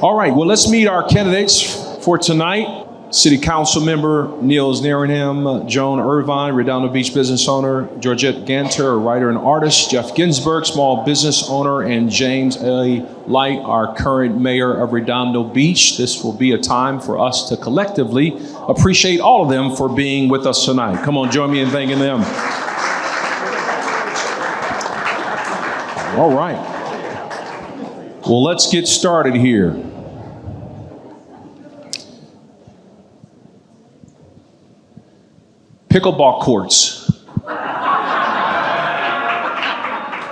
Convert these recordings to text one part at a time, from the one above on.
All right, well, let's meet our candidates for tonight. City Council Member Niels Nierenham, Joan Irvine, Redondo Beach business owner, Georgette Ganter, a writer and artist, Jeff Ginsburg, small business owner, and James A. Light, our current mayor of Redondo Beach. This will be a time for us to collectively appreciate all of them for being with us tonight. Come on, join me in thanking them. All right. Well, let's get started here. Pickleball courts.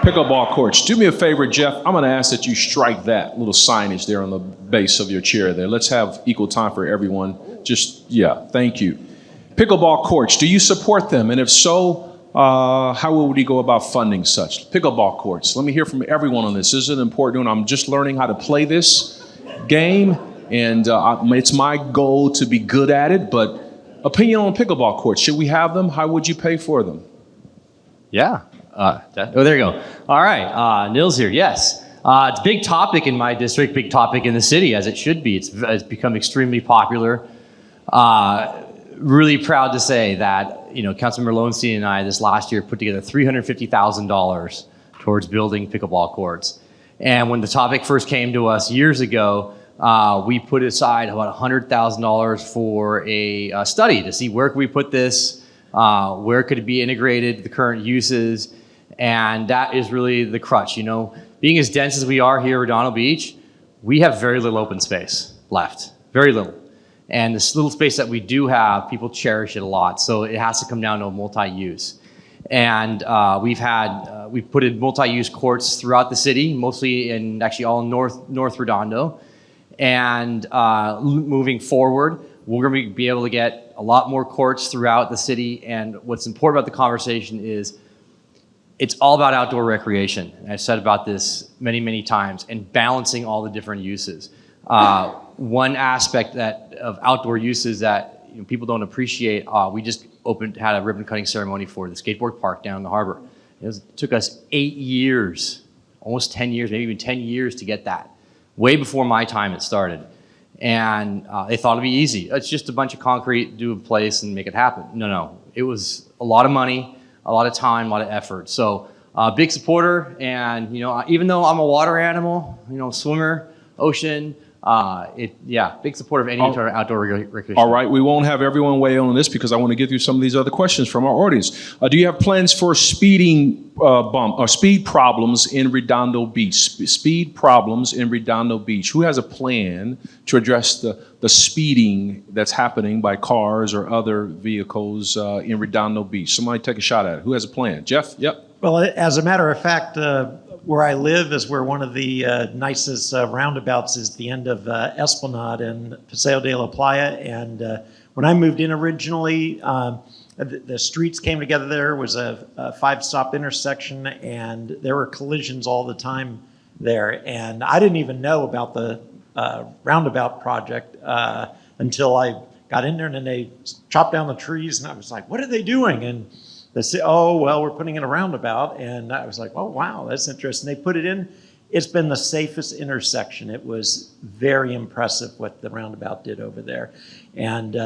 Pickleball courts. Do me a favor, Jeff. I'm going to ask that you strike that little signage there on the base of your chair there. Let's have equal time for everyone. Thank you. Pickleball courts, do you support them? And if so, how would we go about funding such? Pickleball courts. Let me hear from everyone on this. This is an important one. I'm just learning how to play this game, and it's my goal to be good at it, but opinion on pickleball courts. Should we have them? How would you pay for them? Yeah. There you go. All right. Nils here. Yes. It's a big topic in my district, big topic in the city, as it should be. It's become extremely popular. Really proud to say that, Councilmember Lowenstein and I this last year put together $350,000 towards building pickleball courts. And when the topic first came to us years ago, we put aside about $100,000 for a study to see where could we put this, where could it be integrated, the current uses, and that is really the crutch. Being as dense as we are here at Redondo Beach, we have very little open space left, very little. And this little space that we do have, people cherish it a lot, so it has to come down to a multi-use. And we've put in multi-use courts throughout the city, mostly actually all in North Redondo. And moving forward, we're going to be able to get a lot more courts throughout the city. And what's important about the conversation is it's all about outdoor recreation. And I've said about this many, many times, and balancing all the different uses. One aspect of outdoor uses that people don't appreciate, we just had a ribbon cutting ceremony for the skateboard park down in the harbor. It took us 8 years, almost 10 years, maybe even 10 years to get that. Way before my time it started. And they thought it'd be easy. It's just a bunch of concrete, do a place and make it happen. No. It was a lot of money, a lot of time, a lot of effort. So big supporter, and even though I'm a water animal, swimmer, ocean, big supporter of any outdoor recreation. All right, we won't have everyone weigh in on this because I want to get through some of these other questions from our audience. Do you have plans for speed problems in Redondo Beach? Speed problems in Redondo Beach. Who has a plan to address the speeding that's happening by cars or other vehicles in Redondo Beach? Somebody take a shot at it. Who has a plan? Jeff? Yep. Well, as a matter of fact, where I live is where one of the nicest roundabouts is the end of Esplanade and Paseo de la Playa. And when I moved in originally, the streets came together. There was a 5-stop intersection, and there were collisions all the time there. And I didn't even know about the roundabout project until I got in there, and then they chopped down the trees, and I was like, what are they doing? And they say, oh, well, we're putting in a roundabout. And I was like, oh, wow, that's interesting. They put it in. It's been the safest intersection. It was very impressive what the roundabout did over there. And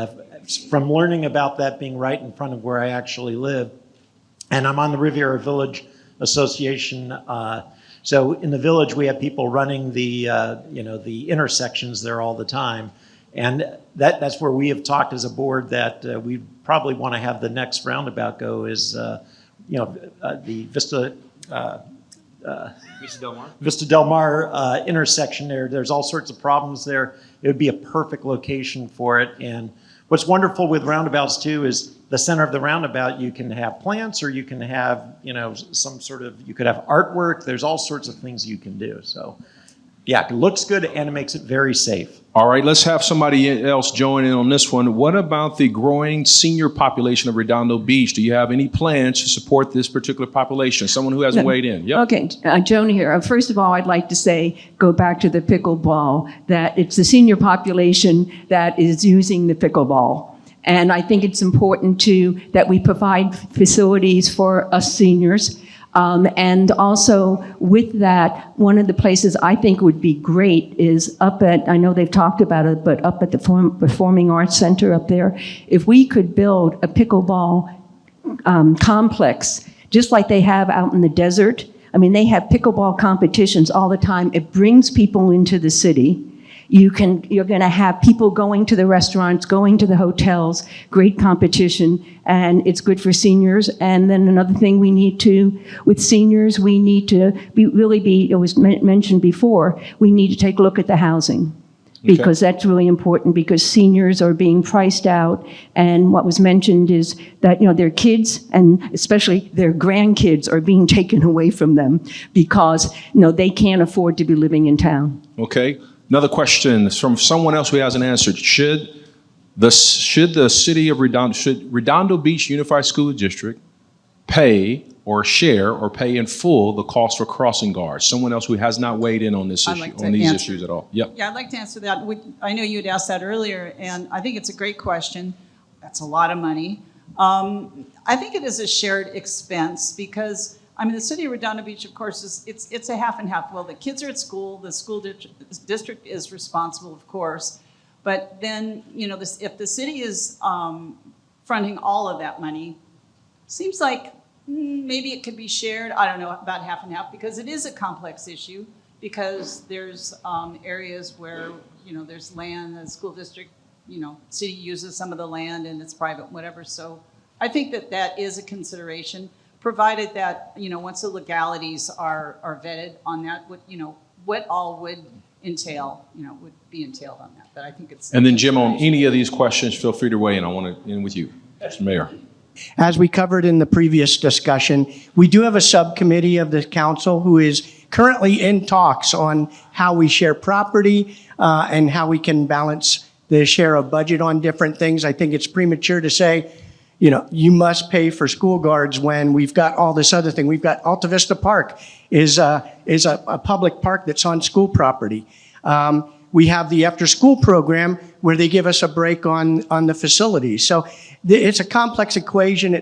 from learning about that being right in front of where I actually live, and I'm on the Riviera Village Association. So in the village, we have people running the intersections there all the time. And that's where we have talked as a board that we probably want to have the next roundabout go is, the Vista Del Mar intersection there. There's all sorts of problems there. It would be a perfect location for it. And what's wonderful with roundabouts too is the center of the roundabout, you can have plants or you can have, you could have artwork. There's all sorts of things you can do. So yeah, it looks good and it makes it very safe. All right, let's have somebody else join in on this one. What about the growing senior population of Redondo Beach? Do you have any plans to support this particular population? Someone who hasn't weighed in. Yep. Okay, Joan here. First of all, I'd like to say, go back to the pickleball, that it's the senior population that is using the pickleball. And I think it's important, too, that we provide facilities for us seniors. And also with that, one of the places I think would be great is up at, I know they've talked about it, but up at the Performing Arts Center up there, if we could build a pickleball complex, just like they have out in the desert. I mean, they have pickleball competitions all the time. It brings people into the city. You're going to have people going to the restaurants, going to the hotels, great competition, and it's good for seniors. And then another thing with seniors, we need to it was mentioned before, we need to take a look at the housing. Because that's really important, because seniors are being priced out, and what was mentioned is that their kids and especially their grandkids are being taken away from them because they can't afford to be living in town. Okay. Another question is from someone else who hasn't answered. Should the city of Redondo Beach Unified School District pay or share or pay in full the cost for crossing guards? Someone else who has not weighed in on this issue, on these issues at all. Yep. Yeah, I'd like to answer that. I know you'd asked that earlier, and I think it's a great question. That's a lot of money. I think it is a shared expense because, the city of Redondo Beach, of course, it's a half and half. Well, the kids are at school. The school district is responsible, of course. But then, if the city is fronting all of that money, seems like maybe it could be shared. I don't know, about half and half, because it is a complex issue. Because there's areas where there's land, the school district, city uses some of the land and it's private, whatever. So I think that is a consideration, provided that once the legalities are vetted on that, what all would entail, would be entailed on that. But I think it's. And then Jim, on any of these questions, feel free to weigh in. I want to end with you, Mr. Mayor. As we covered in the previous discussion, we do have a subcommittee of the council who is currently in talks on how we share property and how we can balance the share of budget on different things. I think it's premature to say, you must pay for school guards when we've got all this other thing. We've got Alta Vista Park is a public park that's on school property. We have the after-school program where they give us a break on the facilities. So it's a complex equation.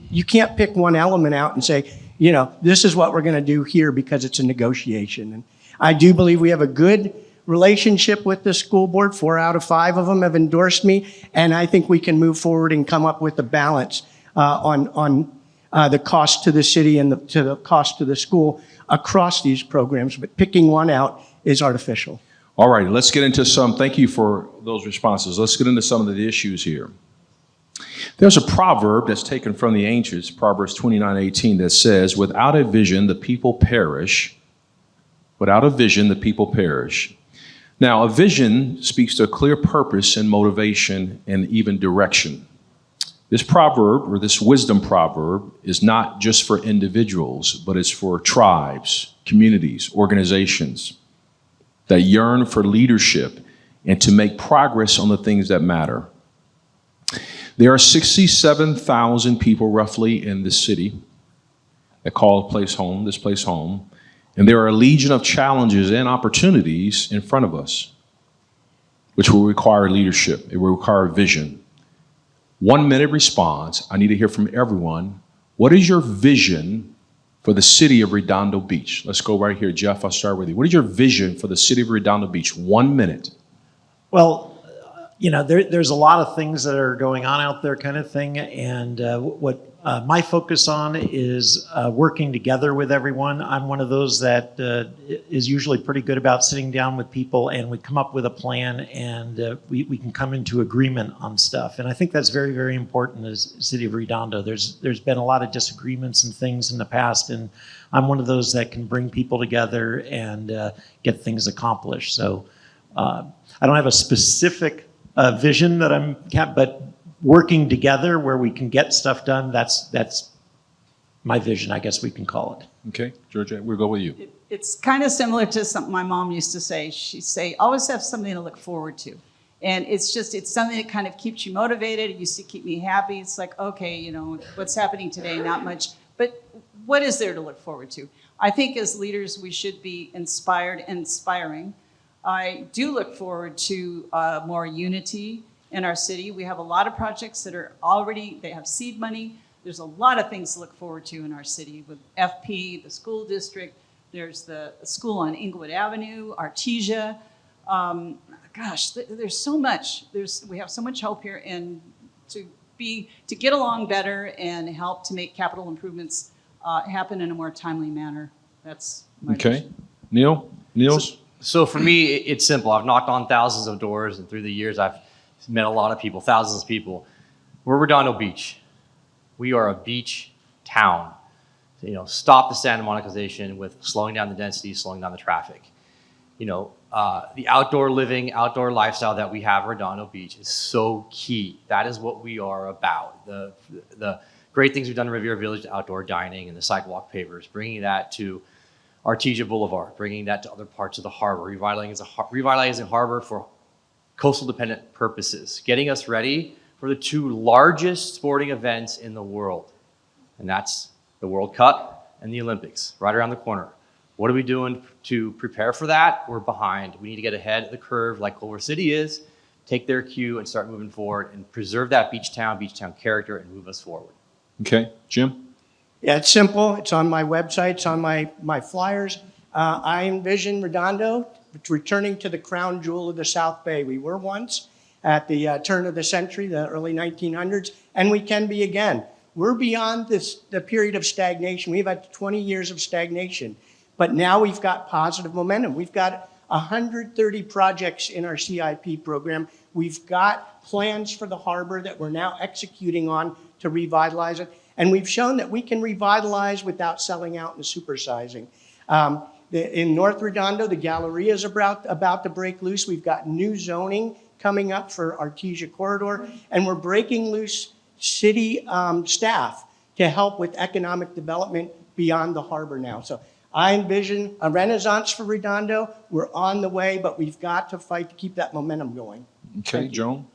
You can't pick one element out and say, this is what we're going to do here because it's a negotiation. And I do believe we have a good relationship with the school board. 4 out of 5 of them have endorsed me, and I think we can move forward and come up with a balance on the cost to the city and to the cost to the school across these programs. But picking one out is artificial. All right, let's get into thank you for those responses. Let's get into some of the issues here. There's a proverb that's taken from the ancients, Proverbs 29:18, that says, without a vision, the people perish. Without a vision, the people perish. Now, a vision speaks to a clear purpose and motivation and even direction. This proverb, or this wisdom proverb, is not just for individuals, but it's for tribes, communities, organizations that yearn for leadership and to make progress on the things that matter. There are 67,000 people roughly in this city that call this place home. And there are a legion of challenges and opportunities in front of us, which will require leadership. It will require vision. 1 minute response. I need to hear from everyone. What is your vision for the city of Redondo Beach? Let's go right here. Jeff, I'll start with you. What is your vision for the city of Redondo Beach? 1 minute. Well, there's a lot of things that are going on out there kind of thing. And what my focus on is working together with everyone. I'm one of those that is usually pretty good about sitting down with people and we come up with a plan and we can come into agreement on stuff. And I think that's very, very important as City of Redondo. There's been a lot of disagreements and things in the past, and I'm one of those that can bring people together and get things accomplished. So I don't have a specific vision but working together where we can get stuff done, that's my vision, I guess we can call it. Okay, Georgia, we'll go with you. It's kind of similar to something my mom used to say. She'd say, always have something to look forward to. And it's something that kind of keeps you motivated. It used to keep me happy. It's like, okay, what's happening today, not much. But what is there to look forward to? I think as leaders, we should be inspired and inspiring. I do look forward to more unity in our city. We have a lot of projects that are they have seed money. There's a lot of things to look forward to in our city with FP, the school district. There's the school on Inglewood Avenue, Artesia. There's so much. We have so much help here, and to get along better and help to make capital improvements happen in a more timely manner. That's my vision. Niels? So for me, it's simple. I've knocked on thousands of doors, and through the years, I've met a lot of people, thousands of people. We're Redondo Beach. We are a beach town. Stop the Santa Monicization with slowing down the density, slowing down the traffic. The outdoor living, outdoor lifestyle that we have at Redondo Beach is so key. That is what we are about. The great things we've done in Riviera Village, the outdoor dining and the sidewalk pavers, bringing that to Artesia Boulevard, bringing that to other parts of the harbor, revitalizing harbor for coastal dependent purposes, getting us ready for the two largest sporting events in the world. And that's the World Cup and the Olympics, right around the corner. What are we doing to prepare for that? We're behind. We need to get ahead of the curve like Culver City is, take their cue and start moving forward and preserve that beach town character and move us forward. Okay, Jim? Yeah, it's simple. It's on my website. It's on my flyers. I envision Redondo returning to the crown jewel of the South Bay. We were once at the turn of the century, the early 1900s, and we can be again. We're beyond the period of stagnation. We've had 20 years of stagnation, but now we've got positive momentum. We've got 130 projects in our CIP program. We've got plans for the harbor that we're now executing on to revitalize it. And we've shown that we can revitalize without selling out and supersizing. In North Redondo, the Galleria is about to break loose. We've got new zoning coming up for Artesia Corridor, and we're breaking loose city staff to help with economic development beyond the harbor now. So I envision a renaissance for Redondo. We're on the way, but we've got to fight to keep that momentum going. Okay, Joan?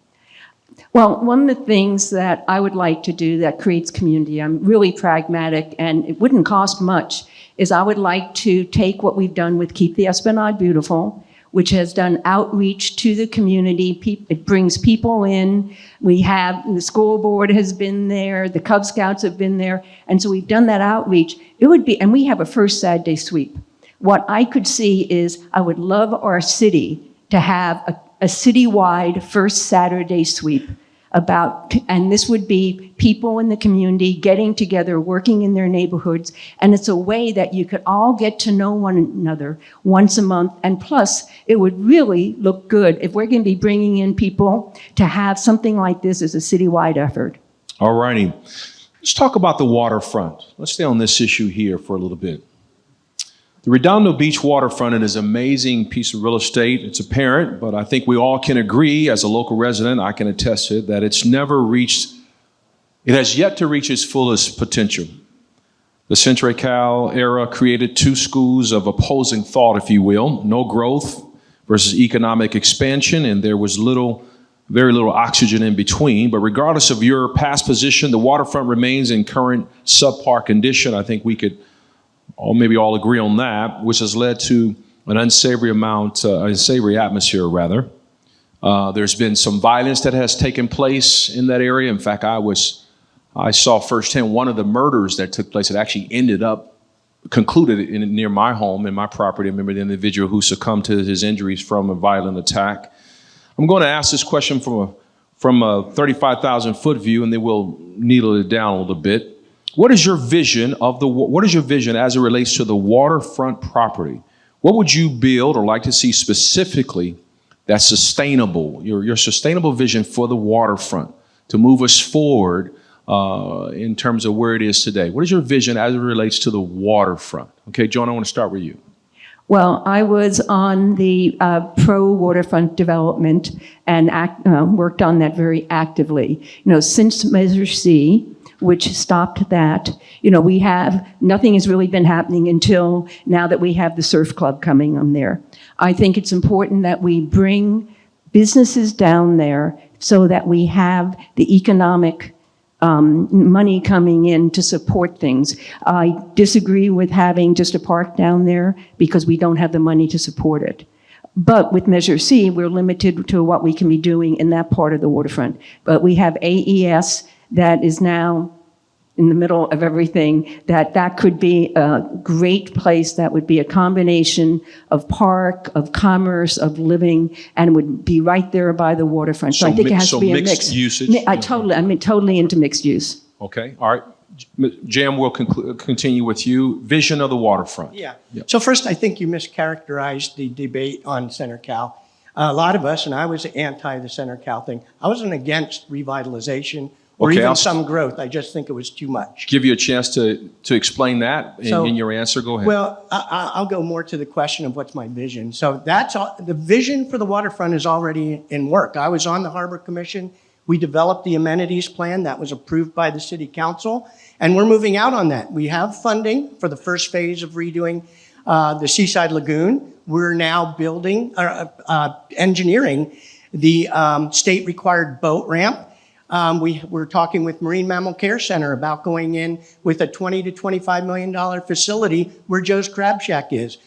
Well, one of the things that I would like to do that creates community, I'm really pragmatic and it wouldn't cost much, is I would like to take what we've done with Keep the Esplanade Beautiful, which has done outreach to the community. It brings people in. The school board has been there, the Cub Scouts have been there, and so we've done that outreach. And we have a first Saturday sweep. What I could see is I would love our city to have a citywide first Saturday sweep and this would be people in the community getting together, working in their neighborhoods, and it's a way that you could all get to know one another once a month, and plus, it would really look good if we're going to be bringing in people to have something like this as a citywide effort. All righty. Let's talk about the waterfront. Let's stay on this issue here for a little bit. The Redondo Beach waterfront is an amazing piece of real estate. It's apparent, but I think we all can agree, as a local resident, I can attest to it, that it has yet to reach its fullest potential. The Centre Cal era created two schools of opposing thought, if you will, no growth versus economic expansion, and there was very little oxygen in between. But regardless of your past position, the waterfront remains in current subpar condition. I think we could maybe all agree on that, which has led to an unsavory atmosphere, rather. There's been some violence that has taken place in that area. In fact, I saw firsthand one of the murders that took place that actually concluded near my home, in my property. I remember the individual who succumbed to his injuries from a violent attack. I'm going to ask this question from a 35,000-foot view, and then we'll needle it down a little bit. What is your vision as it relates to the waterfront property? What would you build or like to see specifically that's sustainable, your sustainable vision for the waterfront to move us forward in terms of where it is today? What is your vision as it relates to the waterfront? Okay, Joan, I want to start with you. Well, I was on the pro-waterfront development and worked on that very actively. Since Measure C, which stopped that, nothing has really been happening until now that we have the surf club coming on there. I think it's important that we bring businesses down there so that we have the economic money coming in to support things. I disagree with having just a park down there because we don't have the money to support it. But with Measure C, we're limited to what we can be doing in that part of the waterfront. But we have AES that is now in the middle of everything, that could be a great place that would be a combination of park, of commerce, of living, and would be right there by the waterfront. So I think it has to be a mix. Mixed usage. I'm totally into mixed use. Okay, all right. Jam, we'll continue with you. Vision of the waterfront. Yeah. Yep. So first, I think you mischaracterized the debate on Center Cal. A lot of us, and I was anti the Center Cal thing. I wasn't against revitalization or Okay, even some growth. I just think it was too much. Give you a chance to explain that in your answer. Go ahead. Well, I'll go more to the question of what's my vision. So that's all, the vision for the waterfront is already in work. I was on the Harbor Commission. We developed the amenities plan that was approved by the City Council, and we're moving out on that. We have funding for the first phase of redoing the Seaside Lagoon. We're now building, engineering the state-required boat ramp. We're talking with Marine Mammal Care Center about going in with a $20 to $25 million facility where Joe's Crab Shack is.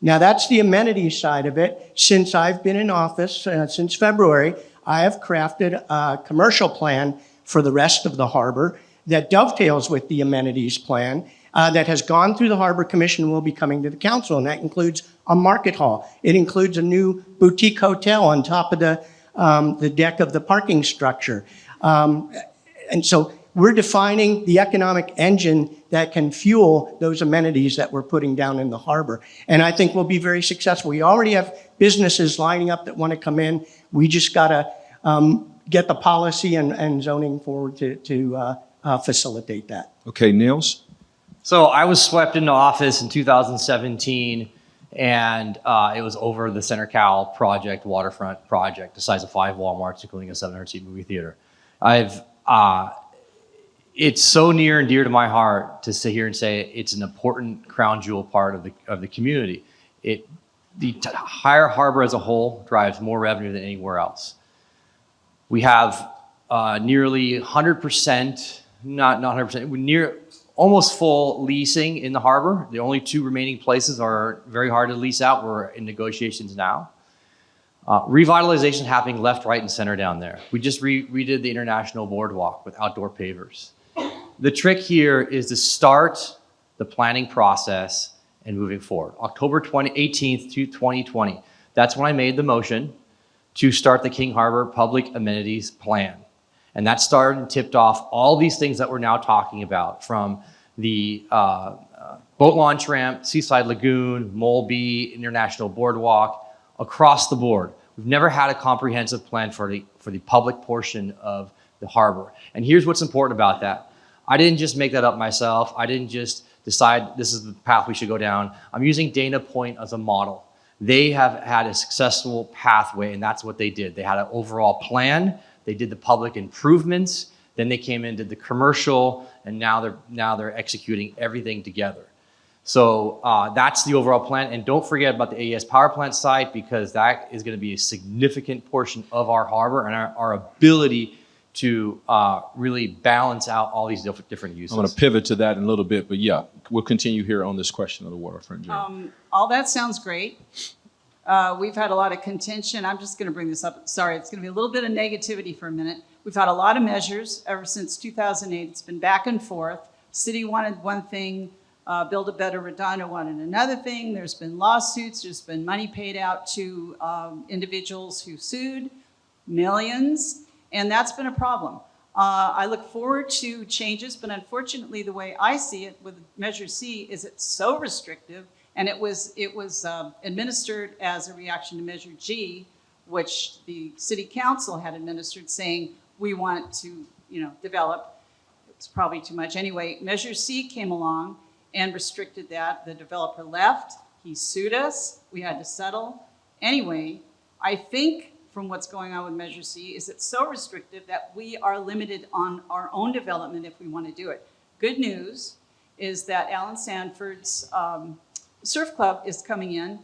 Now, that's the amenities side of it. Since I've been in office, since February, I have crafted a commercial plan for the rest of the harbor that dovetails with the amenities plan that has gone through the Harbor Commission and will be coming to the council. And that includes a market hall. It includes a new boutique hotel on top of the deck of the parking structure. And so we're defining the economic engine that can fuel those amenities that we're putting down in the harbor. And I think we'll be very successful. We already have businesses lining up that want to come in. We just got to get the policy and zoning forward to facilitate that. Okay, Niels? So I was swept into office in 2017, and it was over the Center Cal project, waterfront project, the size of 5 Walmarts, including a 700-seat movie theater. It's so near and dear to my heart to sit here and say it's an important crown jewel part of the community. The entire harbor as a whole drives more revenue than anywhere else. We have nearly 100%, not 100%, near almost full leasing in the harbor. The only 2 remaining places are very hard to lease out. We're in negotiations now. Revitalization happening left, right, and center down there. We just redid the International Boardwalk with outdoor pavers. The trick here is to start the planning process and moving forward. October 18th, 2020, that's when I made the motion to start the King Harbor Public Amenities Plan. And that started and tipped off all these things that we're now talking about, from the boat launch ramp, Seaside Lagoon, Molby, International Boardwalk, across the board. We've never had a comprehensive plan for the public portion of the harbor. And here's what's important about that. I didn't just make that up myself. I didn't just decide this is the path we should go down. I'm using Dana Point as a model. They have had a successful pathway, and that's what they did. They had an overall plan. They did the public improvements. Then they came in, did the commercial, and now they're executing everything together. So that's the overall plan. And don't forget about the AES power plant site, because that is going to be a significant portion of our harbor and our ability to really balance out all these different uses. I'm going to pivot to that in a little bit, but yeah, we'll continue here on this question of the waterfront. All that sounds great. We've had a lot of contention. I'm just going to bring this up. Sorry, it's going to be a little bit of negativity for a minute. We've had a lot of measures ever since 2008. It's been back and forth. City wanted one thing. Build a Better Redondo wanted another thing. There's been lawsuits. There's been money paid out to individuals who sued, millions, and that's been a problem. I look forward to changes, but unfortunately, the way I see it with Measure C is it's so restrictive, and it was administered as a reaction to Measure G, which the City Council had administered, saying we want to, develop. It's probably too much anyway. Measure C came along and restricted that. The developer left. He sued us. We had to settle. Anyway, I think from what's going on with Measure C is it's so restrictive that we are limited on our own development if we want to do it. Good news is that Alan Sanford's surf club is coming in.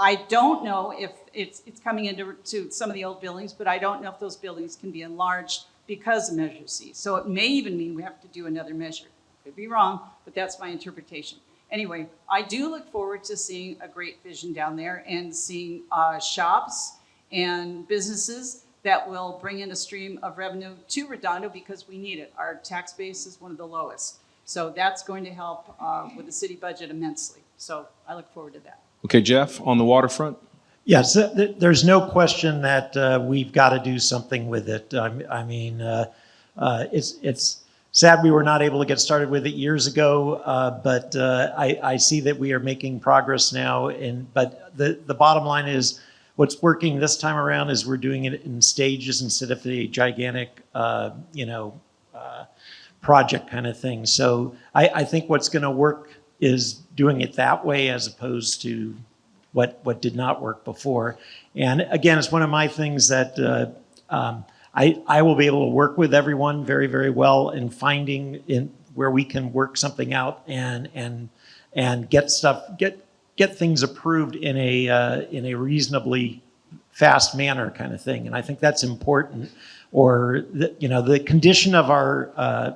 I don't know if it's coming into some of the old buildings, but I don't know if those buildings can be enlarged because of Measure C. So it may even mean we have to do another measure. Could be wrong, but that's my interpretation. Anyway, I do look forward to seeing a great vision down there and seeing shops and businesses that will bring in a stream of revenue to Redondo because we need it. Our tax base is one of the lowest. So that's going to help with the city budget immensely. So I look forward to that. Okay, Jeff, on the waterfront? Yes, there's no question that we've got to do something with it. I mean, it's sad we were not able to get started with it years ago, but I see that we are making progress now. But the bottom line is, what's working this time around is we're doing it in stages instead of the gigantic, project kind of thing. So I think what's going to work is doing it that way as opposed to what did not work before. And again, it's one of my things that I will be able to work with everyone very, very well in finding where we can work something out and get things approved in a reasonably fast manner kind of thing. And I think that's important. Or the condition of our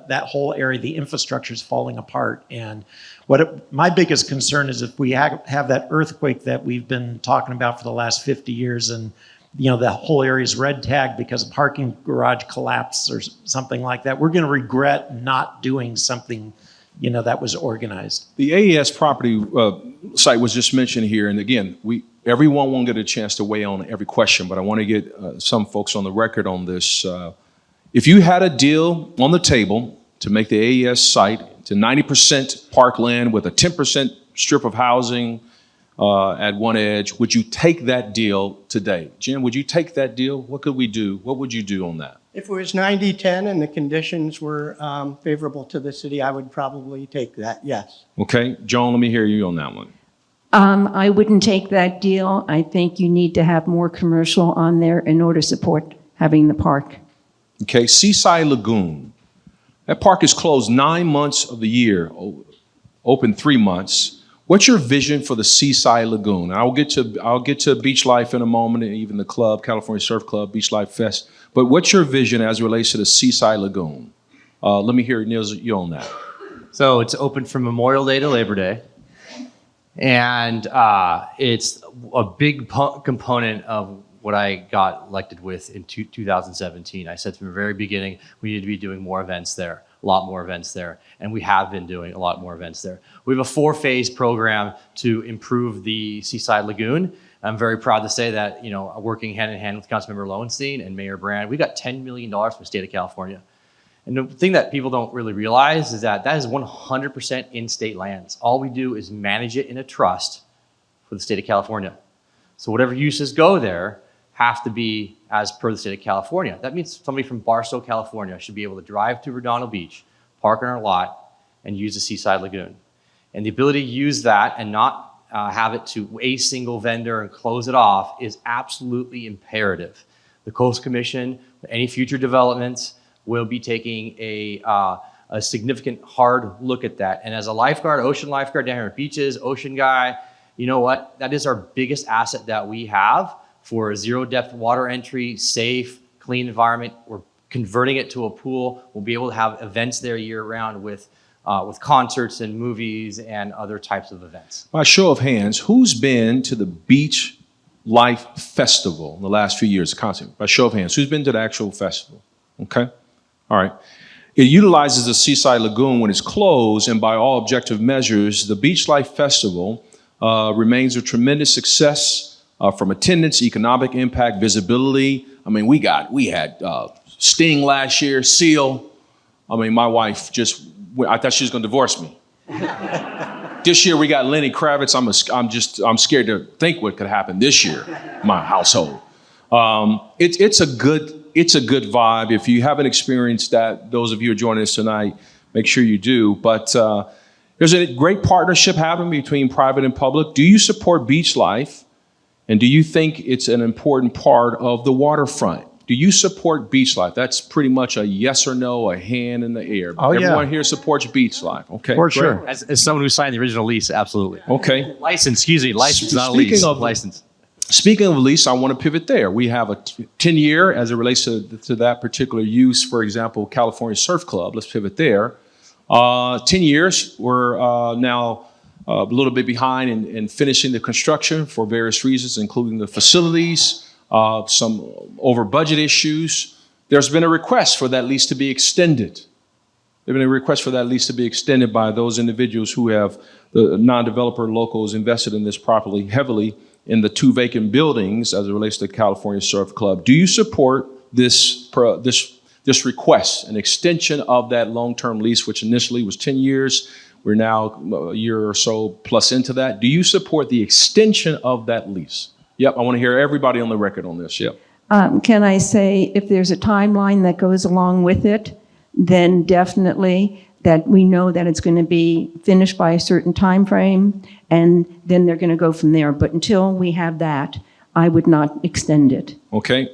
that whole area, the infrastructure is falling apart. And my biggest concern is if we have that earthquake that we've been talking about for the last 50 years, and the whole area is red tagged because a parking garage collapsed or something like that, we're going to regret not doing something that was organized. The AES property site was just mentioned here, and again, everyone won't get a chance to weigh on every question, but I want to get some folks on the record on this. If you had a deal on the table to make the AES site to 90% parkland with a 10% strip of housing at one edge, would you take that deal today? Jim, would you take that deal? What could we do? What would you do on that? If it was 90-10 and the conditions were favorable to the city, I would probably take that, yes. Okay, Joan, let me hear you on that one. I wouldn't take that deal. I think you need to have more commercial on there in order to support having the park. Okay, Seaside Lagoon. That park is closed 9 months of the year, open 3 months. What's your vision for the Seaside Lagoon? I'll get to BeachLife in a moment, and even the club, California Surf Club, BeachLife Fest. But what's your vision as it relates to the Seaside Lagoon? Let me hear, Niels, you on that. So it's open from Memorial Day to Labor Day. And it's a big component of what I got elected with in 2017. I said from the very beginning, we need to be doing more events there, a lot more events there. And we have been doing a lot more events there. We have a 4-phase program to improve the Seaside Lagoon. I'm very proud to say that, working hand in hand with Councilmember Lowenstein and Mayor Brand, we got $10 million from the state of California. And the thing that people don't really realize is that is 100% in-state lands. All we do is manage it in a trust for the state of California. So whatever uses go there have to be as per the state of California. That means somebody from Barstow, California should be able to drive to Redondo Beach, park in our lot, and use the Seaside Lagoon. And the ability to use that and not have it to a single vendor and close it off is absolutely imperative. The Coast Commission, any future developments, will be taking a significant hard look at that. And as a lifeguard, ocean lifeguard down here at beaches, ocean guy, you know what? That is our biggest asset that we have for zero depth water entry, safe, clean environment. We're converting it to a pool. We'll be able to have events there year round with concerts and movies and other types of events. By show of hands, who's been to the BeachLife Festival in the last few years, the concert? By show of hands, who's been to the actual festival? Okay. All right. It utilizes the Seaside Lagoon when it's closed, and by all objective measures, the BeachLife Festival remains a tremendous success from attendance, economic impact, visibility. I mean, we had Sting last year, Seal. I mean, my wife I thought she was going to divorce me. This year we got Lenny Kravitz. I'm scared to think what could happen this year, my household. It's a good vibe. If you haven't experienced that, those of you who are joining us tonight, make sure you do. But there's a great partnership happening between private and public. Do you support BeachLife? And do you think it's an important part of the waterfront? Do you support BeachLife? That's pretty much a yes or no, a hand in the air. Oh, Everyone yeah. here supports BeachLife. Okay, For great. sure. As someone who signed the original lease, absolutely. Okay. License, not a Speaking lease. of- License. Speaking of lease, I want to pivot there. We have a 10-year as it relates to that particular use. For example, California Surf Club. Let's pivot there. 10 years. We're now a little bit behind in finishing the construction for various reasons, including the facilities. some over budget issues, there's been a request for that lease to be extended. There's been a request for that lease to be extended by those individuals who have, the non-developer locals, invested in this property heavily in the 2 vacant buildings as it relates to the California Surf Club. Do you support this request, an extension of that long-term lease, which initially was 10 years? We're now a year or so plus into that. Do you support the extension of that lease? Yep, I want to hear everybody on the record on this. Yep. Can I say if there's a timeline that goes along with it, then definitely that we know that it's going to be finished by a certain time frame, and then they're going to go from there. But until we have that, I would not extend it. Okay.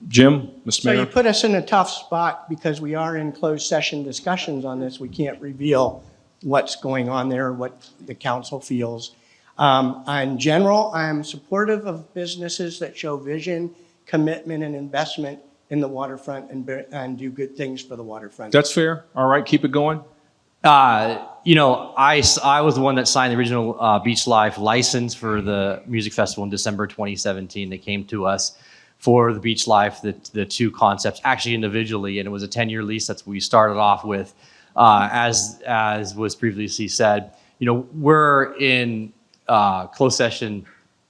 Jim, Mr. Mayor? So you put us in a tough spot because we are in closed session discussions on this. We can't reveal what's going on there, what the council feels. In general, I am supportive of businesses that show vision, commitment, and investment in the waterfront and do good things for the waterfront. That's fair. All right, keep it going. I was the one that signed the original BeachLife license for the music festival in December 2017. They came to us for the BeachLife, the 2 concepts, actually individually, and it was a 10-year lease. That's what we started off with. As was previously said, we're in closed session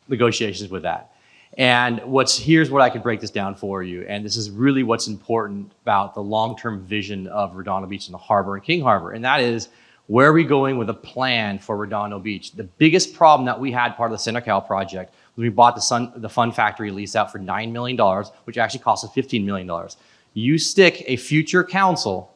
negotiations with that. And here's what I could break this down for you. And this is really what's important about the long-term vision of Redondo Beach and the harbor and King Harbor. And that is, where are we going with a plan for Redondo Beach? The biggest problem that we had part of the CenterCal project was we bought the Fun Factory lease out for $9 million, which actually cost us $15 million. You stick a future council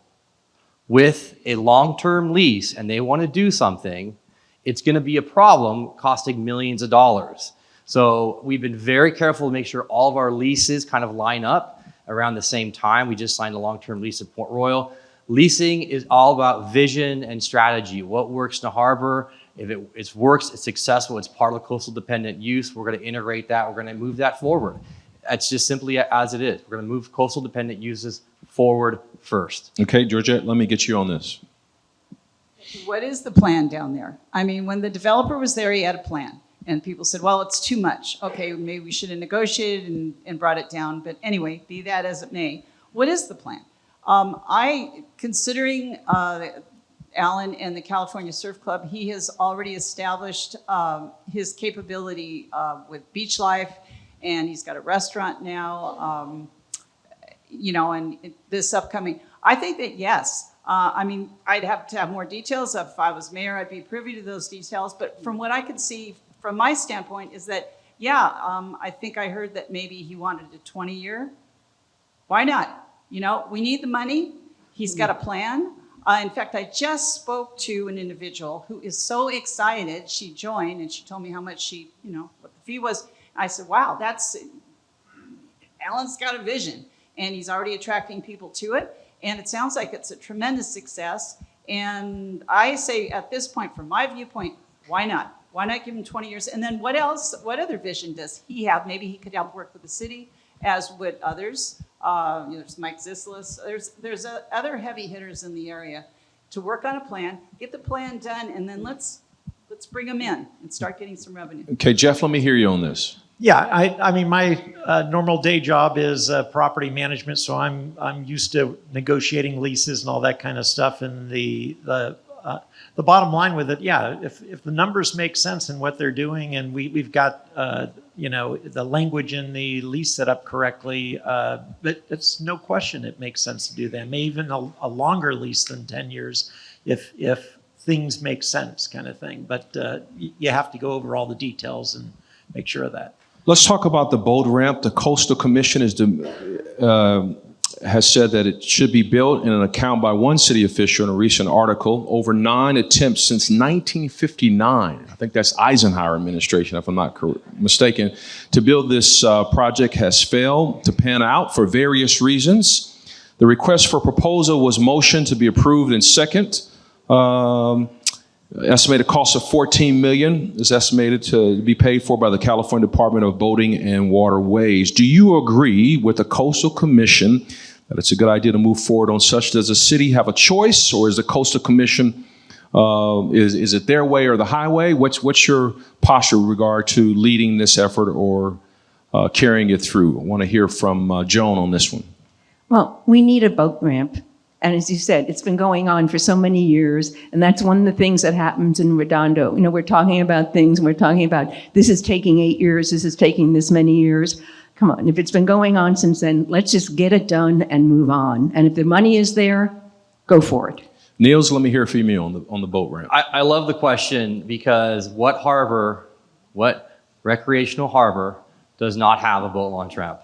with a long-term lease and they want to do something, it's going to be a problem costing millions of dollars. So we've been very careful to make sure all of our leases kind of line up around the same time. We just signed a long-term lease at Port Royal. Leasing is all about vision and strategy. What works in the harbor? If it works, it's successful, it's part of the coastal dependent use, we're going to integrate that, we're going to move that forward. It's just simply as it is. We're going to move coastal dependent uses forward first. Okay, Georgette, let me get you on this. What is the plan down there? I mean, when the developer was there, he had a plan. And people said, well, it's too much. Okay, maybe we should have negotiated and brought it down. But anyway, be that as it may, what is the plan? Considering Alan and the California Surf Club, he has already established his capability with BeachLife, and he's got a restaurant now, and this upcoming. I think that, yes. I mean, I'd have to have more details. If I was mayor, I'd be privy to those details. But from what I could see, from my standpoint, is that, I think I heard that maybe he wanted a 20-year. Why not? We need the money. He's got a plan. In fact, I just spoke to an individual who is so excited. She joined and she told me how much what the fee was. I said, wow, Alan's got a vision and he's already attracting people to it. And it sounds like it's a tremendous success. And I say at this point, from my viewpoint, why not? Why not give him 20 years? And then what else, what other vision does he have? Maybe he could help work with the city, as would others. There's Mike Zislis. There's other heavy hitters in the area to work on a plan, get the plan done, and then let's bring them in and start getting some revenue. Okay, Jeff, let me hear you on this. Yeah, I mean, my normal day job is property management, so I'm used to negotiating leases and all that kind of stuff. And the bottom line with it, if the numbers make sense in what they're doing, and we've got the language in the lease set up correctly, but it's no question it makes sense to do that. Maybe even a longer lease than 10 years, if things make sense, kind of thing. But you have to go over all the details and make sure of that. Let's talk about the boat ramp. The Coastal Commission has said that it should be built in an account by one city official in a recent article. Over 9 attempts since 1959, I think that's Eisenhower administration, if I'm not mistaken, to build this project has failed to pan out for various reasons. The request for proposal was motioned to be approved in second. Estimated cost of $14 million is estimated to be paid for by the California Department of Boating and Waterways. Do you agree with the Coastal Commission that it's a good idea to move forward on such? Does the city have a choice, or is the Coastal Commission, is it their way or the highway? What's your posture with regard to leading this effort or carrying it through. I want to hear from Joan on this one. Well, we need a boat ramp. And as you said, it's been going on for so many years. And that's one of the things that happens in Redondo. You know, we're talking about things and we're talking about this is taking 8 years, this is taking this many years. Come on, if it's been going on since then, let's just get it done and move on. And if the money is there, go for it. Niels, let me hear from you on the boat ramp. I love the question because what recreational harbor does not have a boat launch ramp?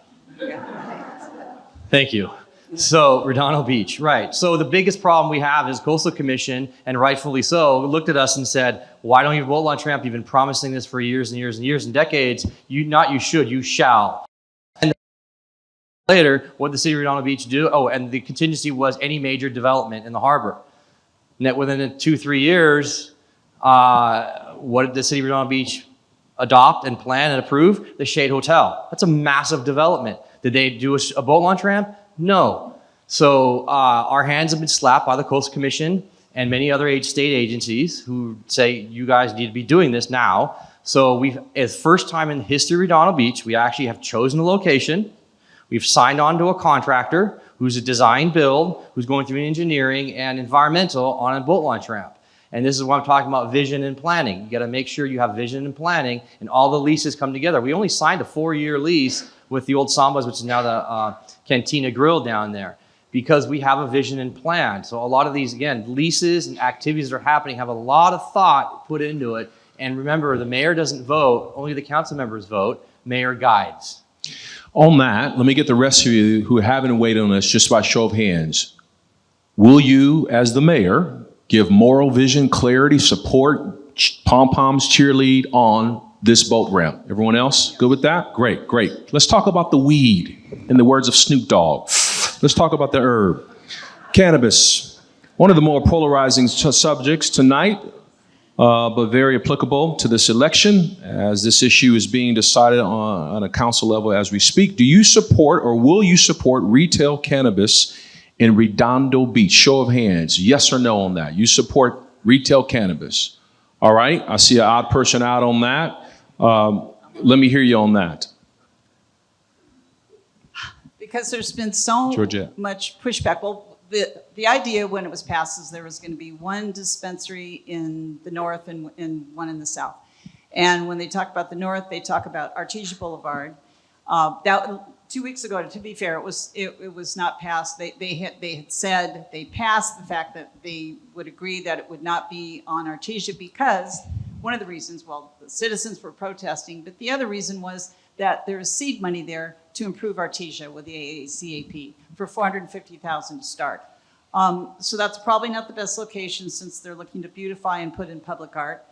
Thank you. So Redondo Beach, right. So the biggest problem we have is Coastal Commission, and rightfully so, looked at us and said, why don't you have a boat launch ramp? You've been promising this for years and years and years and decades. You should, you shall. And later, what did the city of Redondo Beach do? Oh, and the contingency was any major development in the harbor. And within 2-3 years, what did the city of Redondo Beach adopt and plan and approve? The Shade Hotel. That's a massive development. Did they do a boat launch ramp? No. So our hands have been slapped by the Coastal Commission and many other state agencies who say, you guys need to be doing this now. So it's first time in the history of Redondo Beach, we actually have chosen a location. We've signed on to a contractor who's a design build, who's going through engineering and environmental on a boat launch ramp. And this is what I'm talking about, vision and planning. You gotta make sure you have vision and planning and all the leases come together. We only signed a 4-year lease with the old Sambas, which is now the Cantina Grill down there, because we have a vision and plan. So a lot of these, again, leases and activities that are happening have a lot of thought put into it. And remember, the mayor doesn't vote, only the council members vote, mayor guides. On that, let me get the rest of you who haven't weighed on this just by show of hands. Will you, as the mayor, give moral vision, clarity, support, pom-poms, cheerlead on this boat ramp? Everyone else good with that? Great, great. Let's talk about the weed, in the words of Snoop Dogg. Let's talk about the herb. Cannabis, one of the more polarizing subjects tonight, but very applicable to this election as this issue is being decided on a council level as we speak. Do you support or will you support retail cannabis in Redondo Beach? Show of hands, yes or no on that. You support retail cannabis. All right, I see an odd person out on that. Let me hear you on that. Because there's been so Georgette. much pushback. Well, the idea when it was passed is there was going to be one dispensary in the north and one in the south. And when they talk about the north, they talk about Artesia Boulevard. 2 weeks ago, to be fair, it was not passed. They had said they passed the fact that they would agree that it would not be on Artesia because one of the reasons, well, the citizens were protesting, but the other reason was that there is seed money there to improve Artesia with the AACAP for $450,000 to start. So that's probably not the best location since they're looking to beautify and put in public art.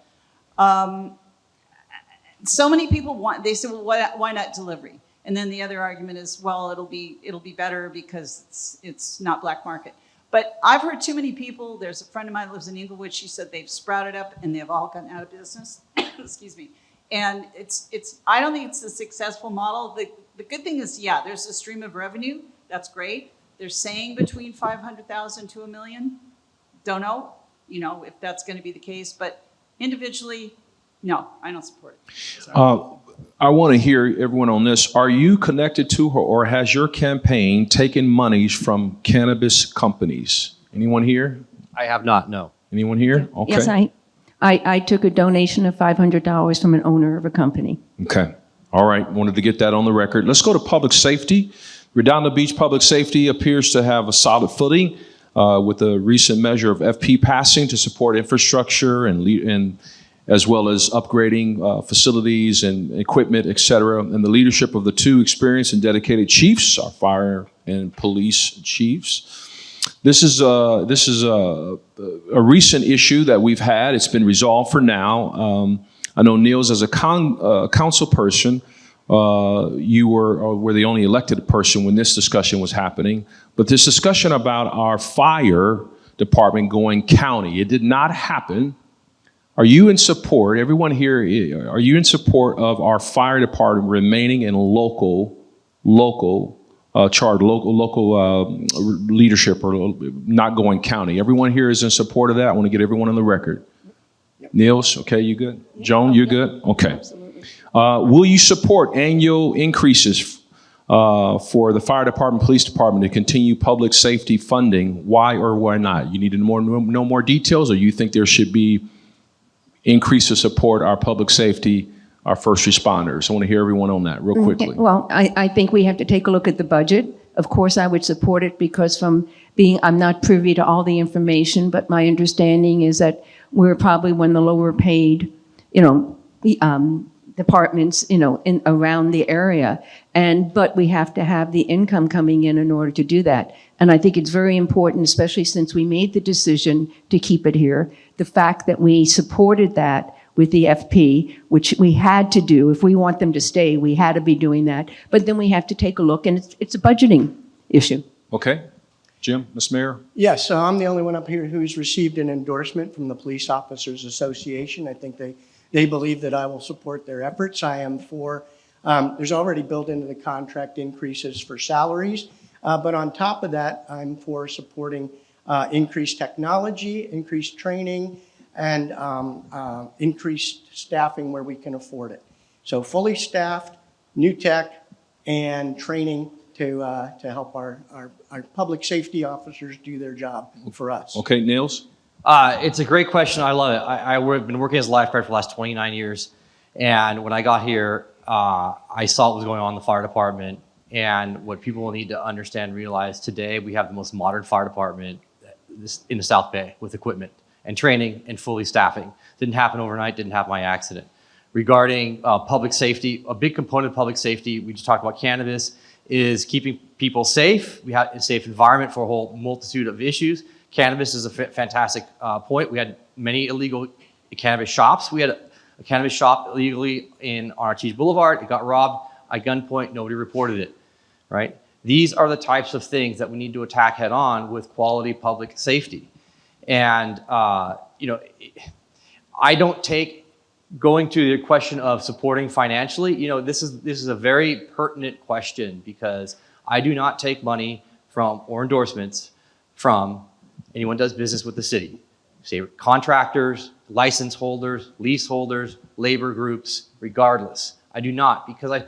So many people they said, well, why not delivery? And then the other argument is, well, it'll be better because it's not black market. But I've heard too many people. There's a friend of mine who lives in Inglewood. She said they've sprouted up and they've all gotten out of business. Excuse me. And I don't think it's a successful model. The good thing is, yeah, there's a stream of revenue. That's great. They're saying between 500,000 to $1 million. Don't know, if that's going to be the case. But individually, no, I don't support it. I want to hear everyone on this. Are you connected to or has your campaign taken monies from cannabis companies? Anyone here? I have not, no. Anyone here? Okay. Yes, I took a donation of $500 from an owner of a company. Okay. All right. Wanted to get that on the record. Let's go to public safety. Redondo Beach Public Safety appears to have a solid footing with a recent measure of FP passing to support infrastructure and as well as upgrading facilities and equipment, et cetera, and the leadership of the two experienced and dedicated chiefs, our fire and police chiefs. This is a recent issue that we've had. It's been resolved for now. I know Niels, as a council person, you were the only elected person when this discussion was happening. But this discussion about our fire department going county, it did not happen. Are you in support, everyone here, are you in support of our fire department remaining in local leadership or not going county? Everyone here is in support of that. I want to get everyone on the record. Yep. Niels, okay, you good? Joan, you good? Okay. Absolutely. Will you support annual increases for the fire department, police department to continue public safety funding? Why or why not? You need to know more details, or you think there should be increase to support our public safety, our first responders? I want to hear everyone on that real quickly. Well, I think we have to take a look at the budget. Of course, I would support it because I'm not privy to all the information, but my understanding is that we're probably one of the lower paid, departments, around the area. But we have to have the income coming in order to do that. And I think it's very important, especially since we made the decision to keep it here, the fact that we supported that with the FP, which we had to do. If we want them to stay, we had to be doing that. But then we have to take a look, and it's a budgeting issue. Okay. Jim, Ms. Mayor? Yes, I'm the only one up here who's received an endorsement from the Police Officers Association. I think they believe that I will support their efforts. I am for, there's already built into the contract increases for salaries, but on top of that, I'm for supporting increased technology, increased training, and increased staffing where we can afford it. So fully staffed, new tech, and training to help our public safety officers do their job for us. Okay, Niels? It's a great question. I love it. I've been working as a lifeguard for the last 29 years. And when I got here, I saw what was going on in the fire department. And what people need to understand and realize today, we have the most modern fire department in the South Bay with equipment and training and fully staffing. Didn't happen overnight, didn't happen by accident. Regarding public safety, a big component of public safety, we just talked about cannabis, is keeping people safe. We have a safe environment for a whole multitude of issues. Cannabis is a fantastic point. We had many illegal cannabis shops. We had a cannabis shop illegally on Archies Boulevard. It got robbed at gunpoint. Nobody reported it, right? These are the types of things that we need to attack head on with quality public safety. And, I don't take going to the question of supporting financially. This is a very pertinent question because I do not take money from or endorsements from anyone who does business with the city. Say contractors, license holders, lease holders, labor groups, regardless. I do not, because I